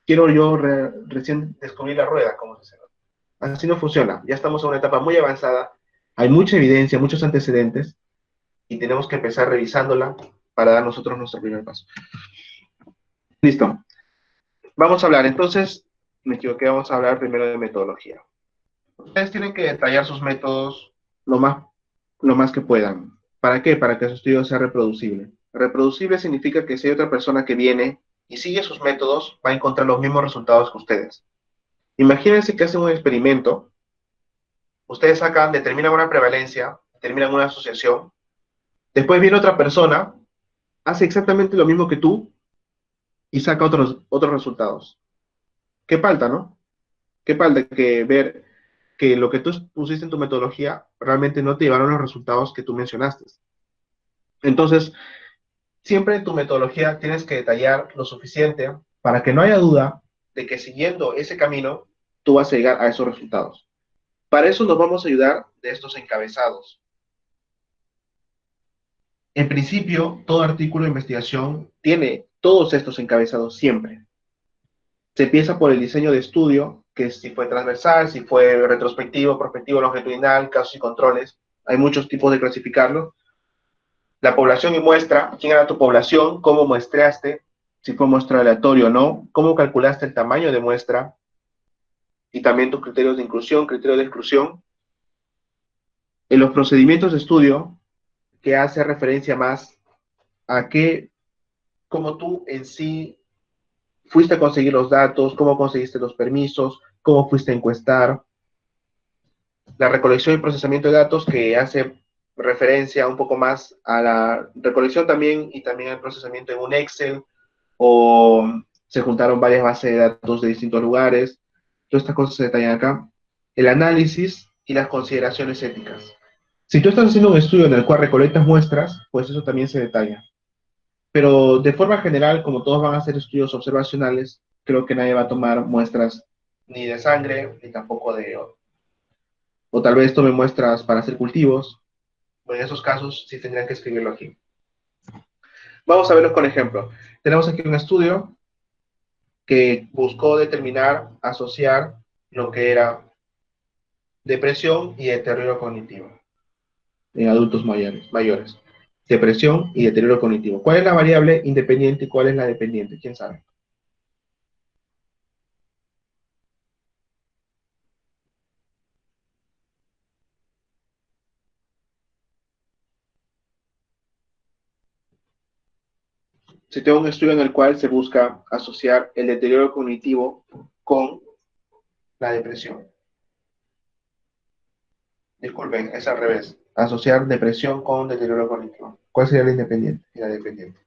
Quiero yo recién descubrir la rueda, como se dice. Así no funciona. Ya estamos en una etapa muy avanzada. Hay mucha evidencia, muchos antecedentes, y tenemos que empezar revisándola para dar nosotros nuestro primer paso. Listo. Vamos a hablar, entonces, me equivoqué, vamos a hablar primero de metodología. Ustedes tienen que detallar sus métodos lo más, lo más que puedan. ¿Para qué? Para que su estudio sea reproducible. Reproducible significa que si hay otra persona que viene y sigue sus métodos, va a encontrar los mismos resultados que ustedes. Imagínense que hacen un experimento, ustedes sacan, determinan una prevalencia, determinan una asociación, después viene otra persona, hace exactamente lo mismo que tú y saca otros resultados. ¿Qué falta, no? ¿Qué falta que ver que lo que tú pusiste en tu metodología realmente no te llevaron los resultados que tú mencionaste? Entonces, siempre en tu metodología tienes que detallar lo suficiente para que no haya duda de que siguiendo ese camino, tú vas a llegar a esos resultados. Para eso nos vamos a ayudar de estos encabezados. En principio, todo artículo de investigación tiene todos estos encabezados siempre. Se empieza por el diseño de estudio, que es si fue transversal, si fue retrospectivo, prospectivo, longitudinal, casos y controles. Hay muchos tipos de clasificarlo. La población y muestra, quién era tu población, cómo muestreaste, si fue muestra aleatorio o no, cómo calculaste el tamaño de muestra y también tus criterios de inclusión, criterios de exclusión. En los procedimientos de estudio, que hace referencia más a qué, cómo tú en sí fuiste a conseguir los datos, cómo conseguiste los permisos, cómo fuiste a encuestar. La recolección y procesamiento de datos, que hace referencia un poco más a la recolección también y también al procesamiento en un Excel, o se juntaron varias bases de datos de distintos lugares. Todas estas cosas se detallan acá. El análisis y las consideraciones éticas. Si tú estás haciendo un estudio en el cual recolectas muestras, pues eso también se detalla. Pero de forma general, como todos van a hacer estudios observacionales, creo que nadie va a tomar muestras ni de sangre, ni tampoco de, o tal vez tome muestras para hacer cultivos. Bueno, en esos casos sí tendrían que escribirlo aquí. Vamos a verlos con ejemplo. Tenemos aquí un estudio que buscó determinar, asociar lo que era depresión y deterioro cognitivo en adultos mayores. Depresión y deterioro cognitivo. ¿Cuál es la variable independiente y cuál es la dependiente? ¿Quién sabe? Se tiene un estudio en el cual se busca asociar el deterioro cognitivo con la depresión. Disculpen, es al revés. Asociar depresión con deterioro cognitivo. ¿Cuál sería la independiente y la dependiente?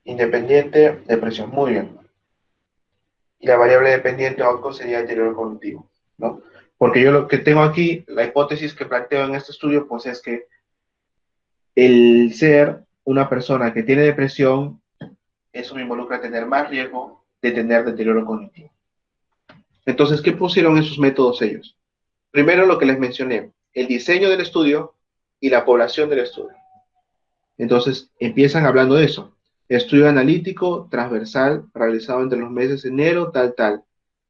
Independiente, depresión. Muy bien. Y la variable dependiente o algo sería deterioro cognitivo, ¿no? Porque yo lo que tengo aquí, la hipótesis que planteo en este estudio, pues es que el ser una persona que tiene depresión, eso me involucra tener más riesgo de tener deterioro cognitivo. Entonces, ¿qué pusieron en sus métodos ellos? Primero lo que les mencioné, el diseño del estudio y la población del estudio. Entonces, empiezan hablando de eso. Estudio analítico transversal realizado entre los meses de enero, tal, tal.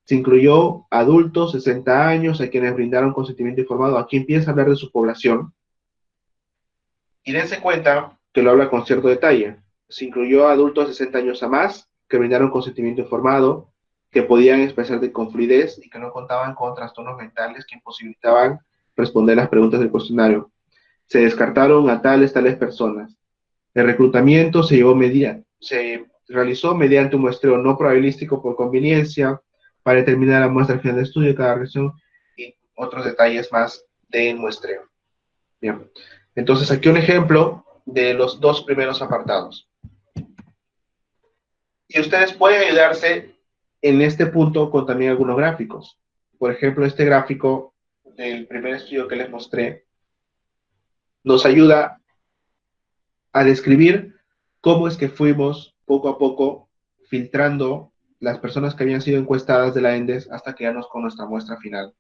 Se incluyó adultos, 60 años, a quienes brindaron consentimiento informado. Aquí empieza a hablar de su población. Y dense cuenta que lo habla con cierto detalle. Se incluyó adultos de 60 años a más, que brindaron consentimiento informado, que podían expresarse con fluidez y que no contaban con trastornos mentales que imposibilitaban responder las preguntas del cuestionario. Se descartaron a tales personas. El reclutamiento se realizó mediante un muestreo no probabilístico por conveniencia para determinar la muestra final de estudio de cada región y otros detalles más del muestreo. Bien. Entonces, aquí un ejemplo de los dos primeros apartados. Y ustedes pueden ayudarse en este punto con también algunos gráficos. Por ejemplo, este gráfico del primer estudio que les mostré nos ayuda a describir cómo es que fuimos poco a poco filtrando las personas que habían sido encuestadas de la ENDES hasta quedarnos con nuestra muestra final.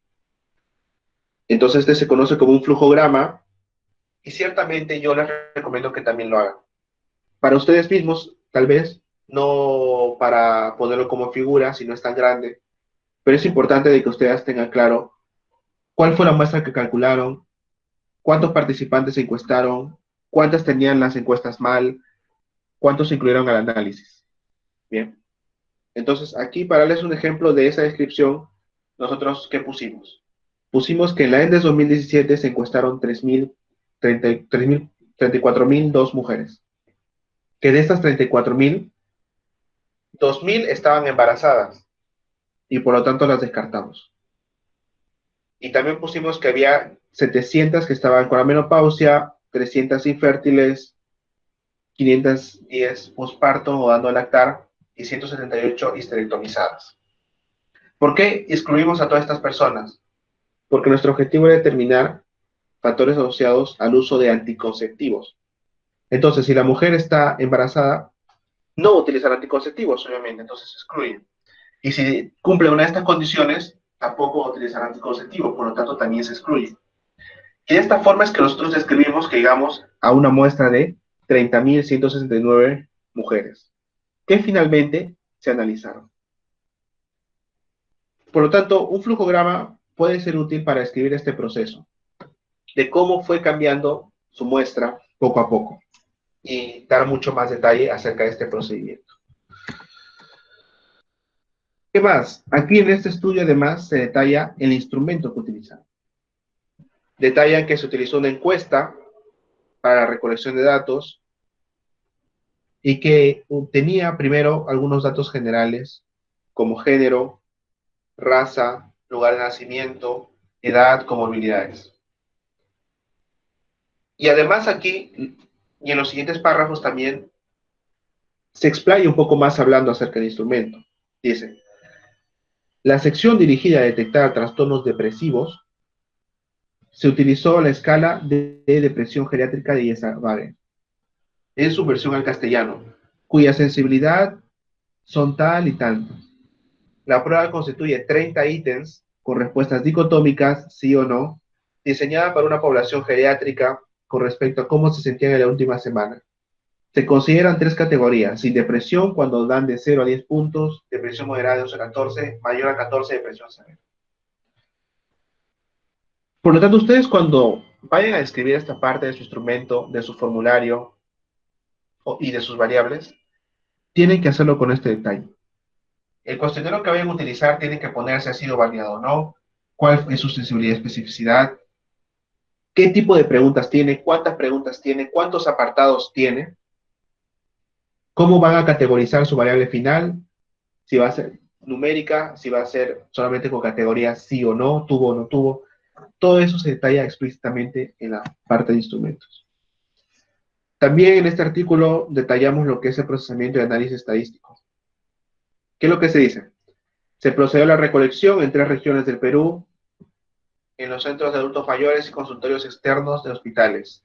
Entonces este se conoce como un flujograma y ciertamente yo les recomiendo que también lo hagan. Para ustedes mismos, tal vez, no para ponerlo como figura, si no es tan grande, pero es importante de que ustedes tengan claro cuál fue la muestra que calcularon, cuántos participantes se encuestaron, cuántas tenían las encuestas mal, cuántos se incluyeron al análisis. Bien. Entonces, aquí para darles un ejemplo de esa descripción, nosotros, ¿qué pusimos? Pusimos que en la ENDES 2017 se encuestaron 34.002 mujeres, que de estas 34.000, 2.000 estaban embarazadas y por lo tanto las descartamos. Y también pusimos que había 700 que estaban con la menopausia, 300 infértiles, 510 posparto o dando a lactar y 178 histerectomizadas. ¿Por qué excluimos a todas estas personas? Porque nuestro objetivo es determinar factores asociados al uso de anticonceptivos. Entonces, si la mujer está embarazada, no va a utilizar anticonceptivos, obviamente, entonces se excluye. Y si cumple una de estas condiciones, tampoco va a utilizar anticonceptivos, por lo tanto también se excluye. Y de esta forma es que nosotros describimos que llegamos a una muestra de 30.169 mujeres, que finalmente se analizaron. Por lo tanto, un flujograma puede ser útil para describir este proceso, de cómo fue cambiando su muestra poco a poco, y dar mucho más detalle acerca de este procedimiento. ¿Qué más? Aquí en este estudio además se detalla el instrumento que utilizaron. Detallan que se utilizó una encuesta para la recolección de datos y que tenía primero algunos datos generales como género, raza, lugar de nacimiento, edad, comorbilidades. Y además aquí, y en los siguientes párrafos también, se explaya un poco más hablando acerca del instrumento. Dice, la sección dirigida a detectar trastornos depresivos se utilizó la escala de depresión geriátrica de Iezarvaghe en su versión al castellano, cuya sensibilidad son tal y tanto. La prueba constituye 30 ítems con respuestas dicotómicas, sí o no, diseñada para una población geriátrica con respecto a cómo se sentían en la última semana. Se consideran tres categorías: sin depresión, cuando dan de 0 a 10 puntos; depresión moderada de 11 a 14, mayor a 14, depresión severa. Por lo tanto, ustedes cuando vayan a escribir esta parte de su instrumento, de su formulario y de sus variables, tienen que hacerlo con este detalle. El cuestionario que vayan a utilizar tiene que poner si ha sido validado o no, cuál es su sensibilidad y especificidad, qué tipo de preguntas tiene, cuántas preguntas tiene, cuántos apartados tiene, cómo van a categorizar su variable final, si va a ser numérica, si va a ser solamente con categorías sí o no, tuvo o no tuvo. Todo eso se detalla explícitamente en la parte de instrumentos. También en este artículo detallamos lo que es el procesamiento y análisis estadístico. ¿Qué es lo que se dice? Se procedió a la recolección en 3 regiones del Perú, en los centros de adultos mayores y consultorios externos de hospitales.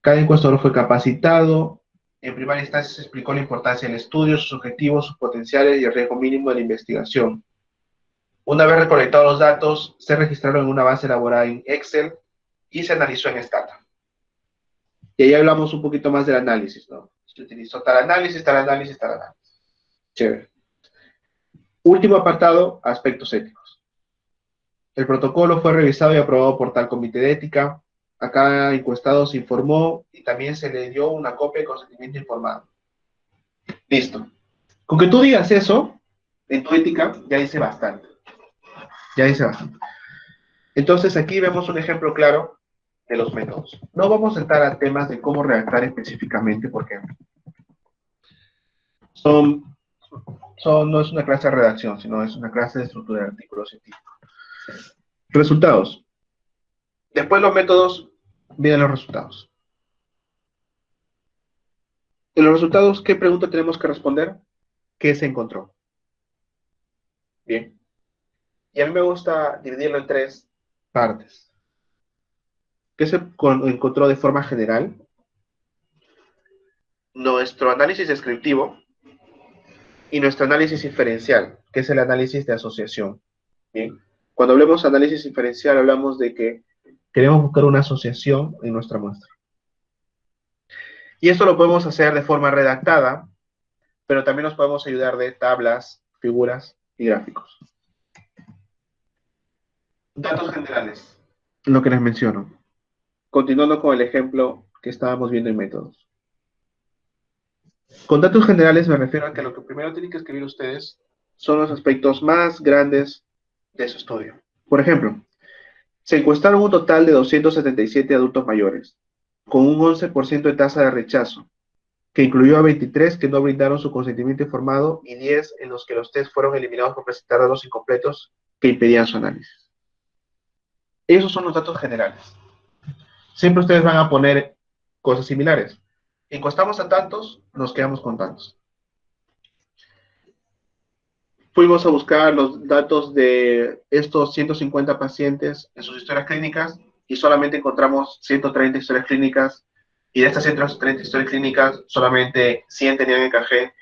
Cada encuestador fue capacitado. En primera instancia se explicó la importancia del estudio, sus objetivos, sus potenciales y el riesgo mínimo de la investigación. Una vez recolectados los datos, se registraron en una base elaborada en Excel y se analizó en Stata. Y ahí hablamos un poquito más del análisis, ¿no? Se utilizó tal análisis, tal análisis, tal análisis. Chévere. Último apartado, aspectos éticos. El protocolo fue revisado y aprobado por tal comité de ética. A cada encuestado se informó y también se le dio una copia de consentimiento informado. Listo. Con que tú digas eso, en tu ética, ya dice bastante. Ya dice bastante. Entonces aquí vemos un ejemplo claro de los métodos. No vamos a entrar a temas de cómo redactar específicamente porque no es una clase de redacción, sino es una clase de estructura de artículos científicos. Resultados. Después de los métodos, vienen los resultados. En los resultados, ¿qué pregunta tenemos que responder? ¿Qué se encontró? Bien. Y a mí me gusta dividirlo en 3 partes. ¿Qué se encontró de forma general? Nuestro análisis descriptivo, y nuestro análisis inferencial, que es el análisis de asociación. Bien, cuando hablemos de análisis inferencial, hablamos de que queremos buscar una asociación en nuestra muestra. Y esto lo podemos hacer de forma redactada, pero también nos podemos ayudar de tablas, figuras y gráficos. Datos generales, lo que les menciono. Continuando con el ejemplo que estábamos viendo en métodos. Con datos generales me refiero a que lo que primero tienen que escribir ustedes son los aspectos más grandes de su estudio. Por ejemplo, se encuestaron un total de 277 adultos mayores, con un 11% de tasa de rechazo, que incluyó a 23 que no brindaron su consentimiento informado y 10 en los que los test fueron eliminados por presentar datos incompletos que impedían su análisis. Esos son los datos generales. Siempre ustedes van a poner cosas similares. Encuestamos a tantos, nos quedamos con tantos. Fuimos a buscar los datos de estos 150 pacientes en sus historias clínicas y solamente encontramos 130 historias clínicas, y de estas 130 historias clínicas solamente 100 tenían EKG,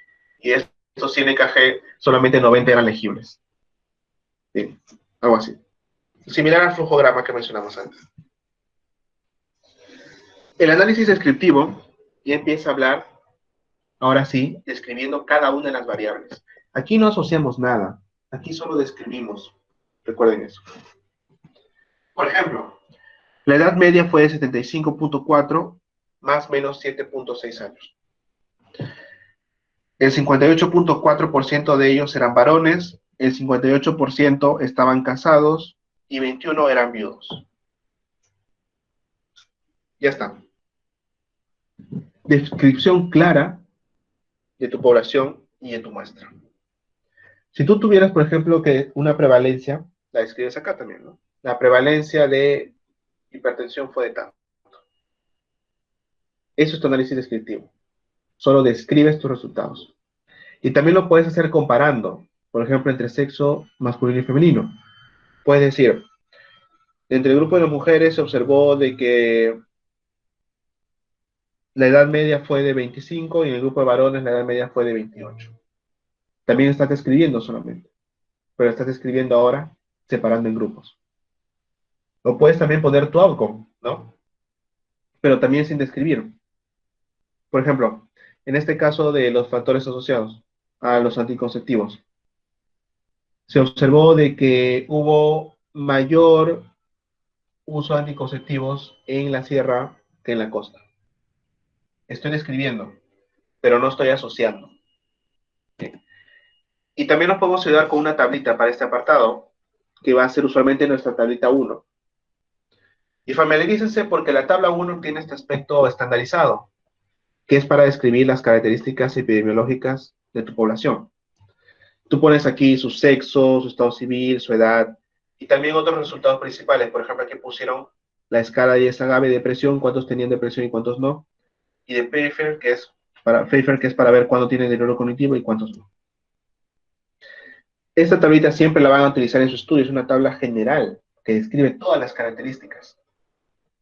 y de estos 100 EKG solamente 90 eran legibles. Bien, algo así. Similar al flujograma que mencionamos antes. El análisis descriptivo ya empieza a hablar, ahora sí, describiendo cada una de las variables. Aquí no asociamos nada, aquí solo describimos. Recuerden eso. Por ejemplo, la edad media fue de 75.4 más menos 7.6 años. El 58.4% de ellos eran varones, el 58% estaban casados y 21 eran viudos. Ya está. Descripción clara de tu población y de tu muestra. Si tú tuvieras, por ejemplo, que una prevalencia, la describes acá también, ¿no? La prevalencia de hipertensión fue de tanto. Eso es tu análisis descriptivo. Solo describes tus resultados. Y también lo puedes hacer comparando, por ejemplo, entre sexo masculino y femenino. Puedes decir, entre el grupo de las mujeres se observó de que la edad media fue de 25 y en el grupo de varones la edad media fue de 28. También estás describiendo solamente, pero estás describiendo ahora separando en grupos. O puedes también poner tu outcome, ¿no? Pero también sin describir. Por ejemplo, en este caso de los factores asociados a los anticonceptivos, se observó de que hubo mayor uso de anticonceptivos en la sierra que en la costa. Estoy describiendo, pero no estoy asociando. ¿Sí? Y también nos podemos ayudar con una tablita para este apartado, que va a ser usualmente nuestra tablita 1. Y familiarícense porque la tabla 1 tiene este aspecto estandarizado, que es para describir las características epidemiológicas de tu población. Tú pones aquí su sexo, su estado civil, su edad, y también otros resultados principales. Por ejemplo, aquí pusieron la escala de IES-Agabe de depresión, cuántos tenían depresión y cuántos no, y de Pfeiffer, que es para ver cuándo tienen deterioro cognitivo y cuántos no. Esta tablita siempre la van a utilizar en su estudio, es una tabla general que describe todas las características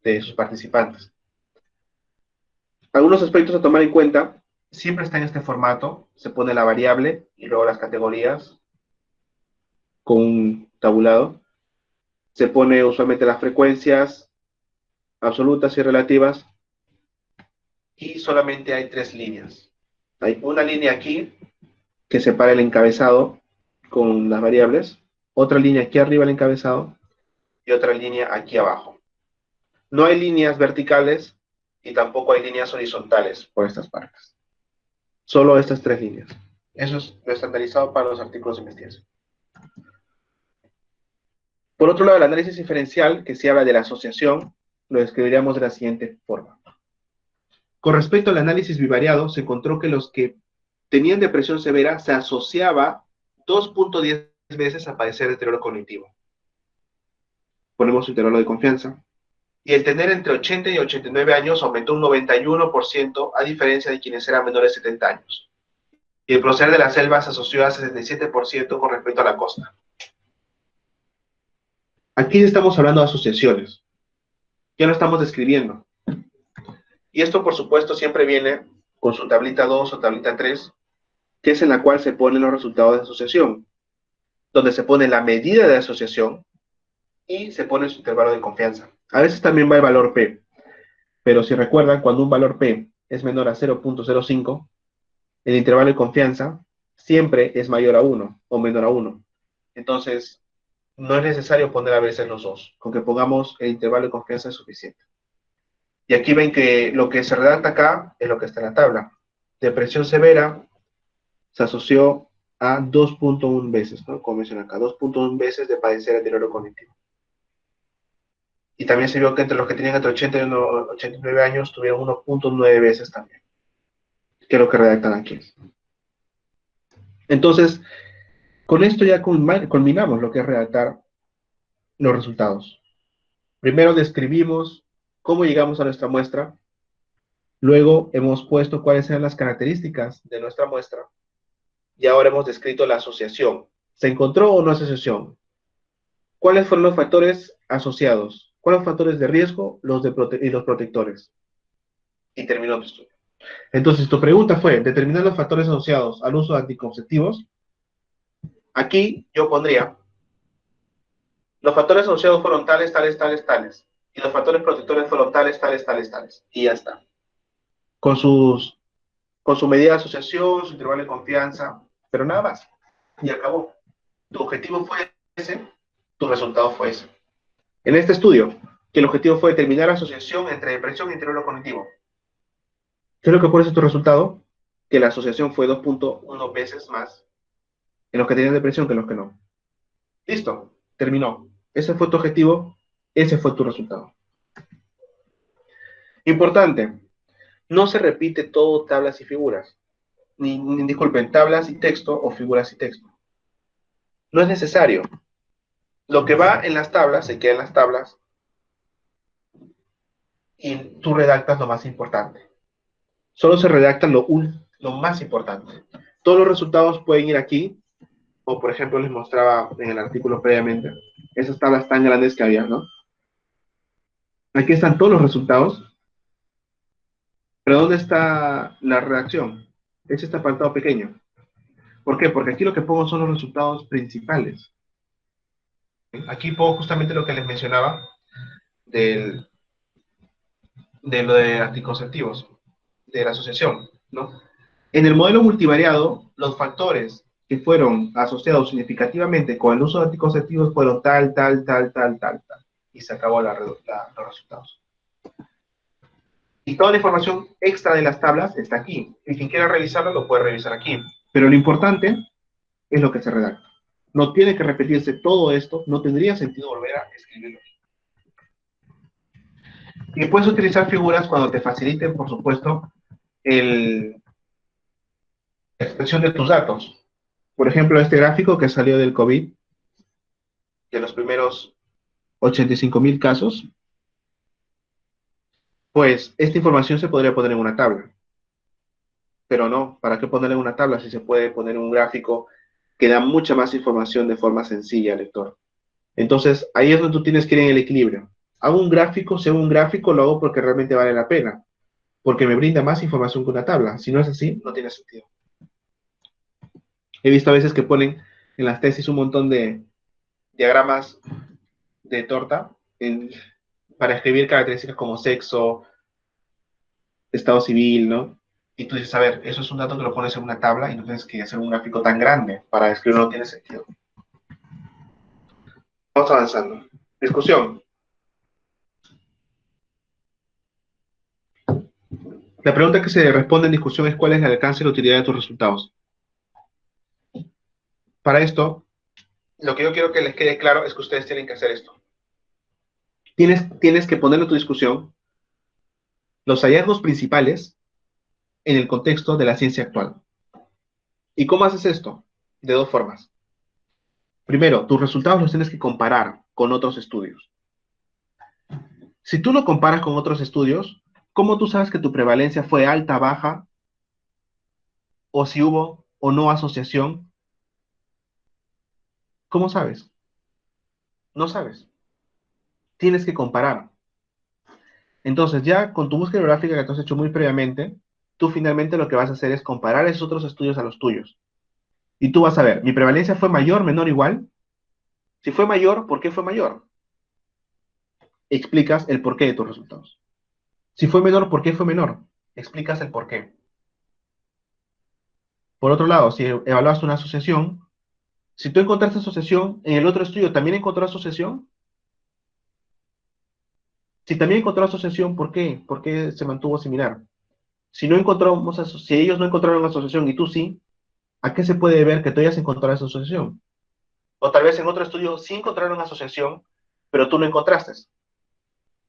de sus participantes. Algunos aspectos a tomar en cuenta, siempre está en este formato, se pone la variable y luego las categorías con un tabulado. Se pone usualmente las frecuencias absolutas y relativas, y solamente hay 3 líneas. Hay una línea aquí que separa el encabezado con las variables, otra línea aquí arriba del encabezado y otra línea aquí abajo. No hay líneas verticales y tampoco hay líneas horizontales por estas partes. Solo estas 3 líneas. Eso es lo estandarizado para los artículos de investigación. Por otro lado, el análisis diferencial, que se habla de la asociación, lo describiríamos de la siguiente forma. Con respecto al análisis bivariado, se encontró que los que tenían depresión severa se asociaba 2.10 veces a padecer deterioro cognitivo. Ponemos su intervalo de confianza. Y el tener entre 80 y 89 años aumentó un 91% a diferencia de quienes eran menores de 70 años. Y el proceder de la selva se asoció a 67% con respecto a la costa. Aquí estamos hablando de asociaciones. Ya no estamos describiendo. Y esto, por supuesto, siempre viene con su tablita 2 o tablita 3, que es en la cual se ponen los resultados de asociación, donde se pone la medida de asociación y se pone su intervalo de confianza. A veces también va el valor P, pero si recuerdan, cuando un valor P es menor a 0.05, el intervalo de confianza siempre es mayor a 1 o menor a 1. Entonces, no es necesario poner a veces los dos. Con que pongamos el intervalo de confianza es suficiente. Y aquí ven que lo que se redacta acá es lo que está en la tabla. Depresión severa se asoció a 2.1 veces, ¿no? Como menciona acá, 2.1 veces de padecer deterioro cognitivo. Y también se vio que entre los que tenían entre 80 y 89 años tuvieron 1.9 veces también, que es lo que redactan aquí. Entonces, con esto ya culminamos lo que es redactar los resultados. Primero describimos cómo llegamos a nuestra muestra, luego hemos puesto cuáles eran las características de nuestra muestra y ahora hemos descrito la asociación. ¿Se encontró o no asociación? ¿Cuáles fueron los factores asociados? ¿Cuáles los factores de riesgo y los protectores? Y terminó tu estudio. Entonces, tu pregunta fue, determinar los factores asociados al uso de anticonceptivos. Aquí yo pondría, los factores asociados fueron tales, tales, tales, tales. Y los factores protectores fueron tales, tales, tales, tales. Y ya está. Con, sus, con su medida de asociación, su intervalo de confianza, pero nada más. Y acabó. Tu objetivo fue ese, tu resultado fue ese. En este estudio, que el objetivo fue determinar la asociación entre depresión y deterioro cognitivo. ¿Qué es lo que pone tu resultado? Que la asociación fue 2.1 veces más en los que tenían depresión que en los que no. Listo, terminó. Ese fue tu objetivo, ese fue tu resultado. Importante, no se repite todo tablas y figuras. Disculpen, tablas y texto o figuras y texto. No es necesario. Lo que va en las tablas se queda en las tablas y tú redactas lo más importante. Solo se redacta lo más importante. Todos los resultados pueden ir aquí, o por ejemplo les mostraba en el artículo previamente, esas tablas tan grandes que había, ¿no? Aquí están todos los resultados, pero ¿dónde está la redacción? Es este apartado pequeño. ¿Por qué? Porque aquí lo que pongo son los resultados principales. Aquí pongo justamente lo que les mencionaba del, de lo de anticonceptivos, de la asociación, ¿no? En el modelo multivariado, los factores que fueron asociados significativamente con el uso de anticonceptivos fueron tal, tal, tal, tal, tal, tal. Y se acabó los resultados. Y toda la información extra de las tablas está aquí. Y quien quiera revisarlo lo puede revisar aquí. Pero lo importante es lo que se redacta. No tiene que repetirse todo esto, no tendría sentido volver a escribirlo. Y puedes utilizar figuras cuando te faciliten, por supuesto, la expresión de tus datos. Por ejemplo, este gráfico que salió del COVID, de los primeros 85,000 casos, pues esta información se podría poner en una tabla. Pero no, ¿para qué ponerla en una tabla si se puede poner en un gráfico que da mucha más información de forma sencilla al lector? Entonces, ahí es donde tú tienes que ir en el equilibrio. Hago un gráfico, si hago un gráfico, lo hago porque realmente vale la pena, porque me brinda más información que una tabla. Si no es así, no tiene sentido. He visto a veces que ponen en las tesis un montón de diagramas de torta para escribir características como sexo, estado civil, ¿no? Y tú dices, a ver, eso es un dato que lo pones en una tabla y no tienes que hacer un gráfico tan grande para escribirlo, no tiene sentido. Vamos avanzando. Discusión. La pregunta que se responde en discusión es cuál es el alcance y la utilidad de tus resultados. Para esto, lo que yo quiero que les quede claro es que ustedes tienen que hacer esto. Tienes que poner en tu discusión los hallazgos principales en el contexto de la ciencia actual. ¿Y cómo haces esto? De dos formas. Primero, tus resultados los tienes que comparar con otros estudios. Si tú lo comparas con otros estudios, ¿cómo tú sabes que tu prevalencia fue alta, baja, o si hubo o no asociación? ¿Cómo sabes? No sabes. Tienes que comparar. Entonces, ya con tu búsqueda bibliográfica que tú has hecho muy previamente, tú finalmente lo que vas a hacer es comparar esos otros estudios a los tuyos. Y tú vas a ver, ¿mi prevalencia fue mayor, menor, igual? Si fue mayor, ¿por qué fue mayor? Explicas el porqué de tus resultados. Si fue menor, ¿por qué fue menor? Explicas el porqué. Por otro lado, si evaluaste una asociación, si tú encontraste asociación, en el otro estudio también encontró asociación. Si también encontró asociación, ¿por qué? ¿Por qué se mantuvo similar? Si no encontramos, si ellos no encontraron asociación y tú sí, ¿a qué se puede ver que tú hayas encontrado esa asociación? O tal vez en otro estudio sí encontraron asociación, pero tú no encontraste.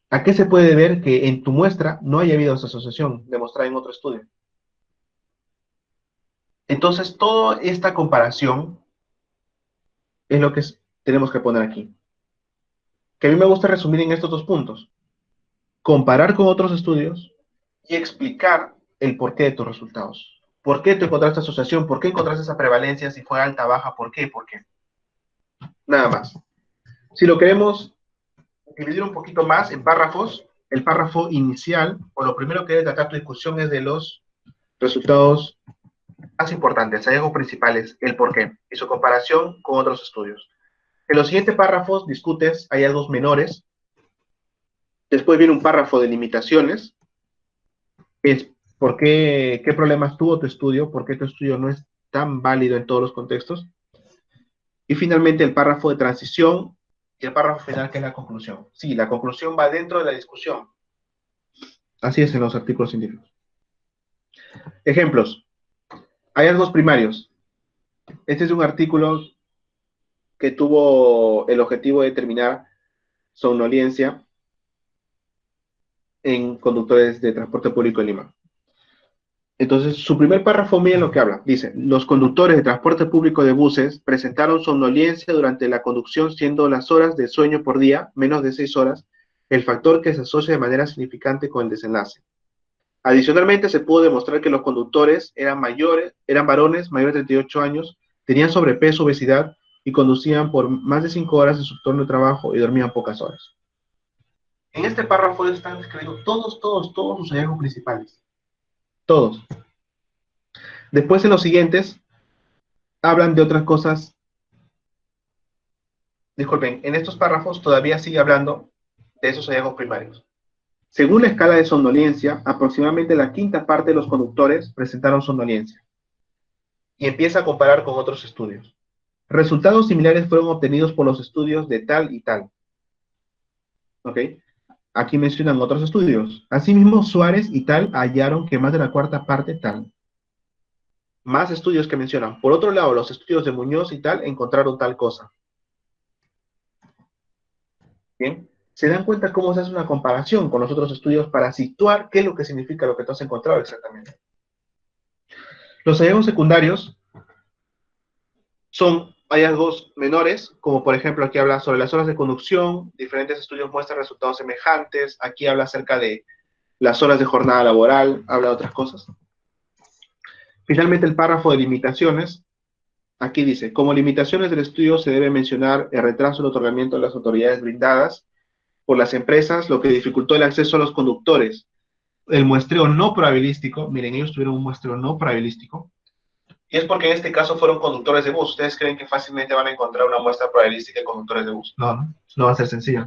¿A qué se puede ver que en tu muestra no haya habido esa asociación demostrada en otro estudio? Entonces, toda esta comparación es lo que tenemos que poner aquí. Que a mí me gusta resumir en estos dos puntos. Comparar con otros estudios y explicar el porqué de tus resultados. ¿Por qué te encontraste asociación? ¿Por qué encontraste esa prevalencia? Si fue alta, baja, ¿por qué? ¿Por qué? Nada más. Si lo queremos dividir un poquito más en párrafos, el párrafo inicial, o lo primero que debe tratar tu discusión es de los resultados más importantes, hallazgos principales, el por qué y su comparación con otros estudios. En los siguientes párrafos discutes hallazgos menores, después viene un párrafo de limitaciones, es por qué problemas tuvo tu estudio, por qué tu estudio no es tan válido en todos los contextos, y finalmente el párrafo de transición y el párrafo final que es la conclusión. Sí, la conclusión va dentro de la discusión. Así es en los artículos científicos. Ejemplos. Hallazgos primarios. Este es un artículo que tuvo el objetivo de determinar somnolencia en conductores de transporte público en Lima. Entonces, su primer párrafo, miren lo que habla. Dice, los conductores de transporte público de buses presentaron somnolencia durante la conducción, siendo las horas de sueño por día, menos de 6 horas, el factor que se asocia de manera significante con el desenlace. Adicionalmente, se pudo demostrar que los conductores eran varones mayores de 38 años, tenían sobrepeso, obesidad y conducían por más de 5 horas en su turno de trabajo y dormían pocas horas. En este párrafo están describiendo todos sus hallazgos principales. Todos. Después, en los siguientes, hablan de otras cosas. Disculpen, en estos párrafos todavía sigue hablando de esos hallazgos primarios. Según la escala de somnolencia, aproximadamente la quinta parte de los conductores presentaron somnolencia. Y empieza a comparar con otros estudios. Resultados similares fueron obtenidos por los estudios de tal y tal. ¿Ok? Aquí mencionan otros estudios. Asimismo, Suárez y tal hallaron que más de la cuarta parte tal. Más estudios que mencionan. Por otro lado, los estudios de Muñoz y tal encontraron tal cosa. ¿Bien? ¿Se dan cuenta cómo se hace una comparación con los otros estudios para situar qué es lo que significa lo que tú has encontrado exactamente? Los hallazgos secundarios son hallazgos menores, como por ejemplo aquí habla sobre las horas de conducción, diferentes estudios muestran resultados semejantes, aquí habla acerca de las horas de jornada laboral, habla de otras cosas. Finalmente el párrafo de limitaciones, aquí dice, como limitaciones del estudio se debe mencionar el retraso del otorgamiento de las autoridades brindadas por las empresas, lo que dificultó el acceso a los conductores, el muestreo no probabilístico, miren, ellos tuvieron un muestreo no probabilístico, y es porque en este caso fueron conductores de bus. ¿Ustedes creen que fácilmente van a encontrar una muestra probabilística de conductores de bus? No, no va a ser sencillo.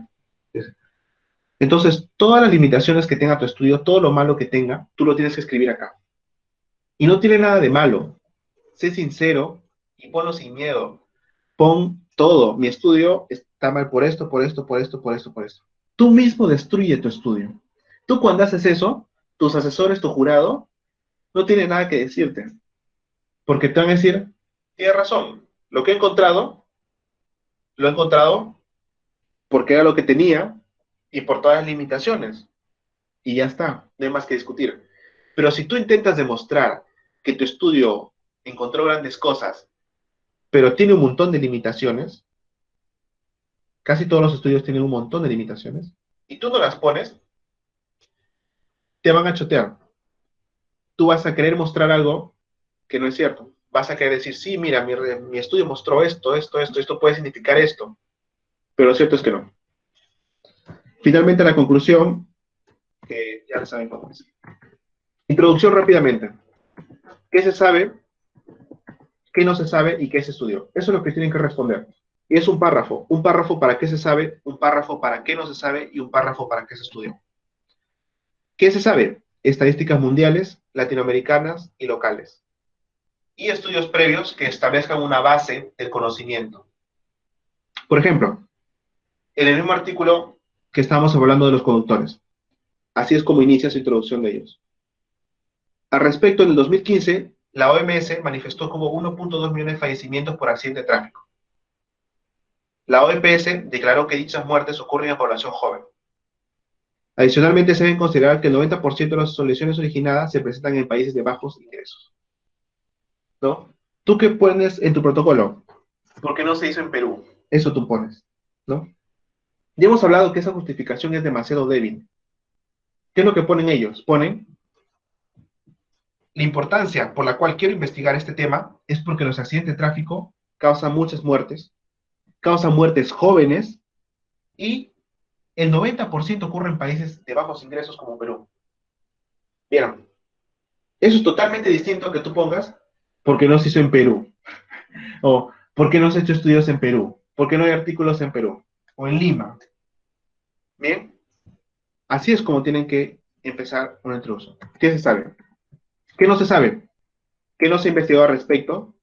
Entonces, todas las limitaciones que tenga tu estudio, todo lo malo que tenga, tú lo tienes que escribir acá. Y no tiene nada de malo. Sé sincero y ponlo sin miedo. Pon todo. Mi estudio está mal por esto, por esto, por esto, por esto, por esto. Tú mismo destruye tu estudio. Tú cuando haces eso, tus asesores, tu jurado, no tienen nada que decirte. Porque te van a decir, tienes razón, lo que he encontrado, lo he encontrado porque era lo que tenía y por todas las limitaciones. Y ya está, no hay más que discutir. Pero si tú intentas demostrar que tu estudio encontró grandes cosas, pero tiene un montón de limitaciones, casi todos los estudios tienen un montón de limitaciones, y tú no las pones, te van a chotear. Tú vas a querer mostrar algo que no es cierto. Vas a querer decir, sí, mira, mi estudio mostró esto puede significar esto, pero lo cierto es que no. Finalmente, la conclusión, que ya saben cómo es. Introducción rápidamente. ¿Qué se sabe? ¿Qué no se sabe? ¿Y qué se estudió? Eso es lo que tienen que responder. Y es un párrafo. Un párrafo para qué se sabe, un párrafo para qué no se sabe y un párrafo para qué se estudió. ¿Qué se sabe? Estadísticas mundiales, latinoamericanas y locales. Y estudios previos que establezcan una base del conocimiento. Por ejemplo, en el mismo artículo que estábamos hablando de los conductores. Así es como inicia su introducción de ellos. Al respecto, en el 2015, la OMS manifestó que hubo 1.2 millones de fallecimientos por accidente de tráfico. La OPS declaró que dichas muertes ocurren en población joven. Adicionalmente, se debe considerar que el 90% de las lesiones originadas se presentan en países de bajos ingresos. ¿No? ¿Tú qué pones en tu protocolo? ¿Por qué no se hizo en Perú? Eso tú pones, ¿no? Ya hemos hablado que esa justificación es demasiado débil. ¿Qué es lo que ponen ellos? Ponen la importancia por la cual quiero investigar este tema es porque los accidentes de tráfico causan muchas muertes, causan muertes jóvenes y el 90% ocurre en países de bajos ingresos como Perú. ¿Vieron? Eso es totalmente distinto a que tú pongas porque no se hizo en Perú o porque no se ha hecho estudios en Perú, porque no hay artículos en Perú o en Lima. Bien, así es como tienen que empezar una introducción. ¿Qué se sabe? ¿Qué no se sabe? ¿Qué no se ha investigado al respecto?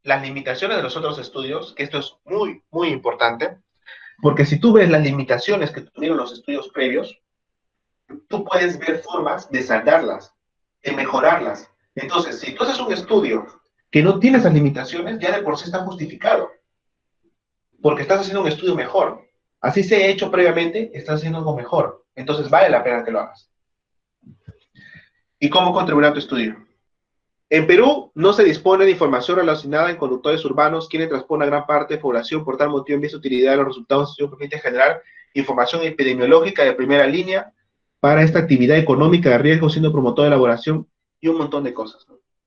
Las limitaciones de los otros estudios, que esto es muy, muy importante, porque si tú ves las limitaciones que tuvieron los estudios previos, tú puedes ver formas de saldarlas, de mejorarlas. Entonces, si tú haces un estudio que no tiene esas limitaciones, ya de por sí está justificado, porque estás haciendo un estudio mejor. Así se ha hecho previamente, estás haciendo algo mejor. Entonces vale la pena que lo hagas. ¿Y cómo contribuir a tu estudio? En Perú no se dispone de información relacionada en conductores urbanos, quienes transponen a gran parte de población. Por tal motivo, en vez de utilidad de los resultados de estudio permite generar información epidemiológica de primera línea para esta actividad económica de riesgo, siendo promotor de elaboración y un montón de cosas.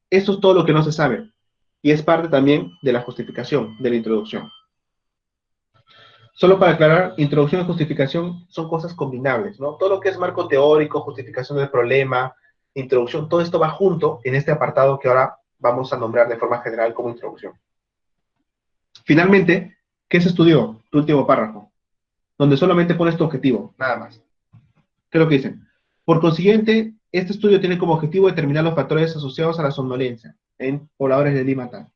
Esto es todo lo que no se sabe y es parte también de la justificación, de la introducción. Solo para aclarar, introducción y justificación son cosas combinables, ¿no? Todo lo que es marco teórico, justificación del problema, introducción, todo esto va junto en este apartado que ahora vamos a nombrar de forma general como introducción. Finalmente, ¿qué se estudió? Tu último párrafo, donde solamente pones tu objetivo, nada más. ¿Qué es lo que dicen? Por consiguiente, este estudio tiene como objetivo determinar los factores asociados a la somnolencia en pobladores de Lima tal.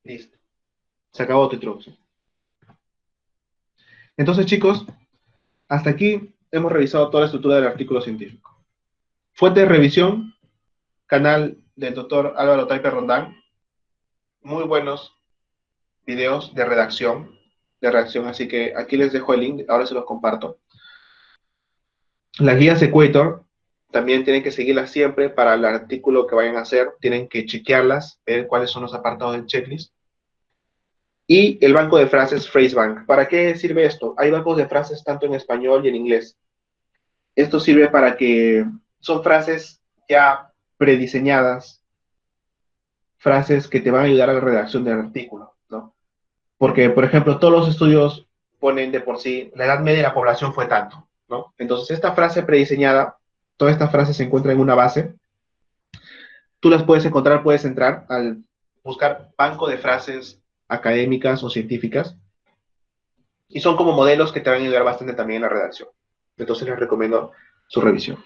Listo. Se acabó tu introducción. Entonces, chicos, hasta aquí hemos revisado toda la estructura del artículo científico. Fuente de revisión, canal del doctor Álvaro Taipe Rondán. Muy buenos videos de redacción, así que aquí les dejo el link, ahora se los comparto. Las guías Equator también tienen que seguirlas siempre para el artículo que vayan a hacer, tienen que chequearlas, ver cuáles son los apartados del checklist. Y el banco de frases Phrasebank. ¿Para qué sirve esto? Hay bancos de frases tanto en español y en inglés. Esto sirve para que son frases ya prediseñadas, frases que te van a ayudar a la redacción del artículo, ¿no? Porque, por ejemplo, todos los estudios ponen de por sí, la edad media de la población fue tanto, ¿no? Entonces, esta frase prediseñada, todas estas frases se encuentran en una base, tú las puedes encontrar, puedes entrar al buscar banco de frases académicas o científicas, y son como modelos que te van a ayudar bastante también en la redacción. Entonces, les recomiendo su revisión.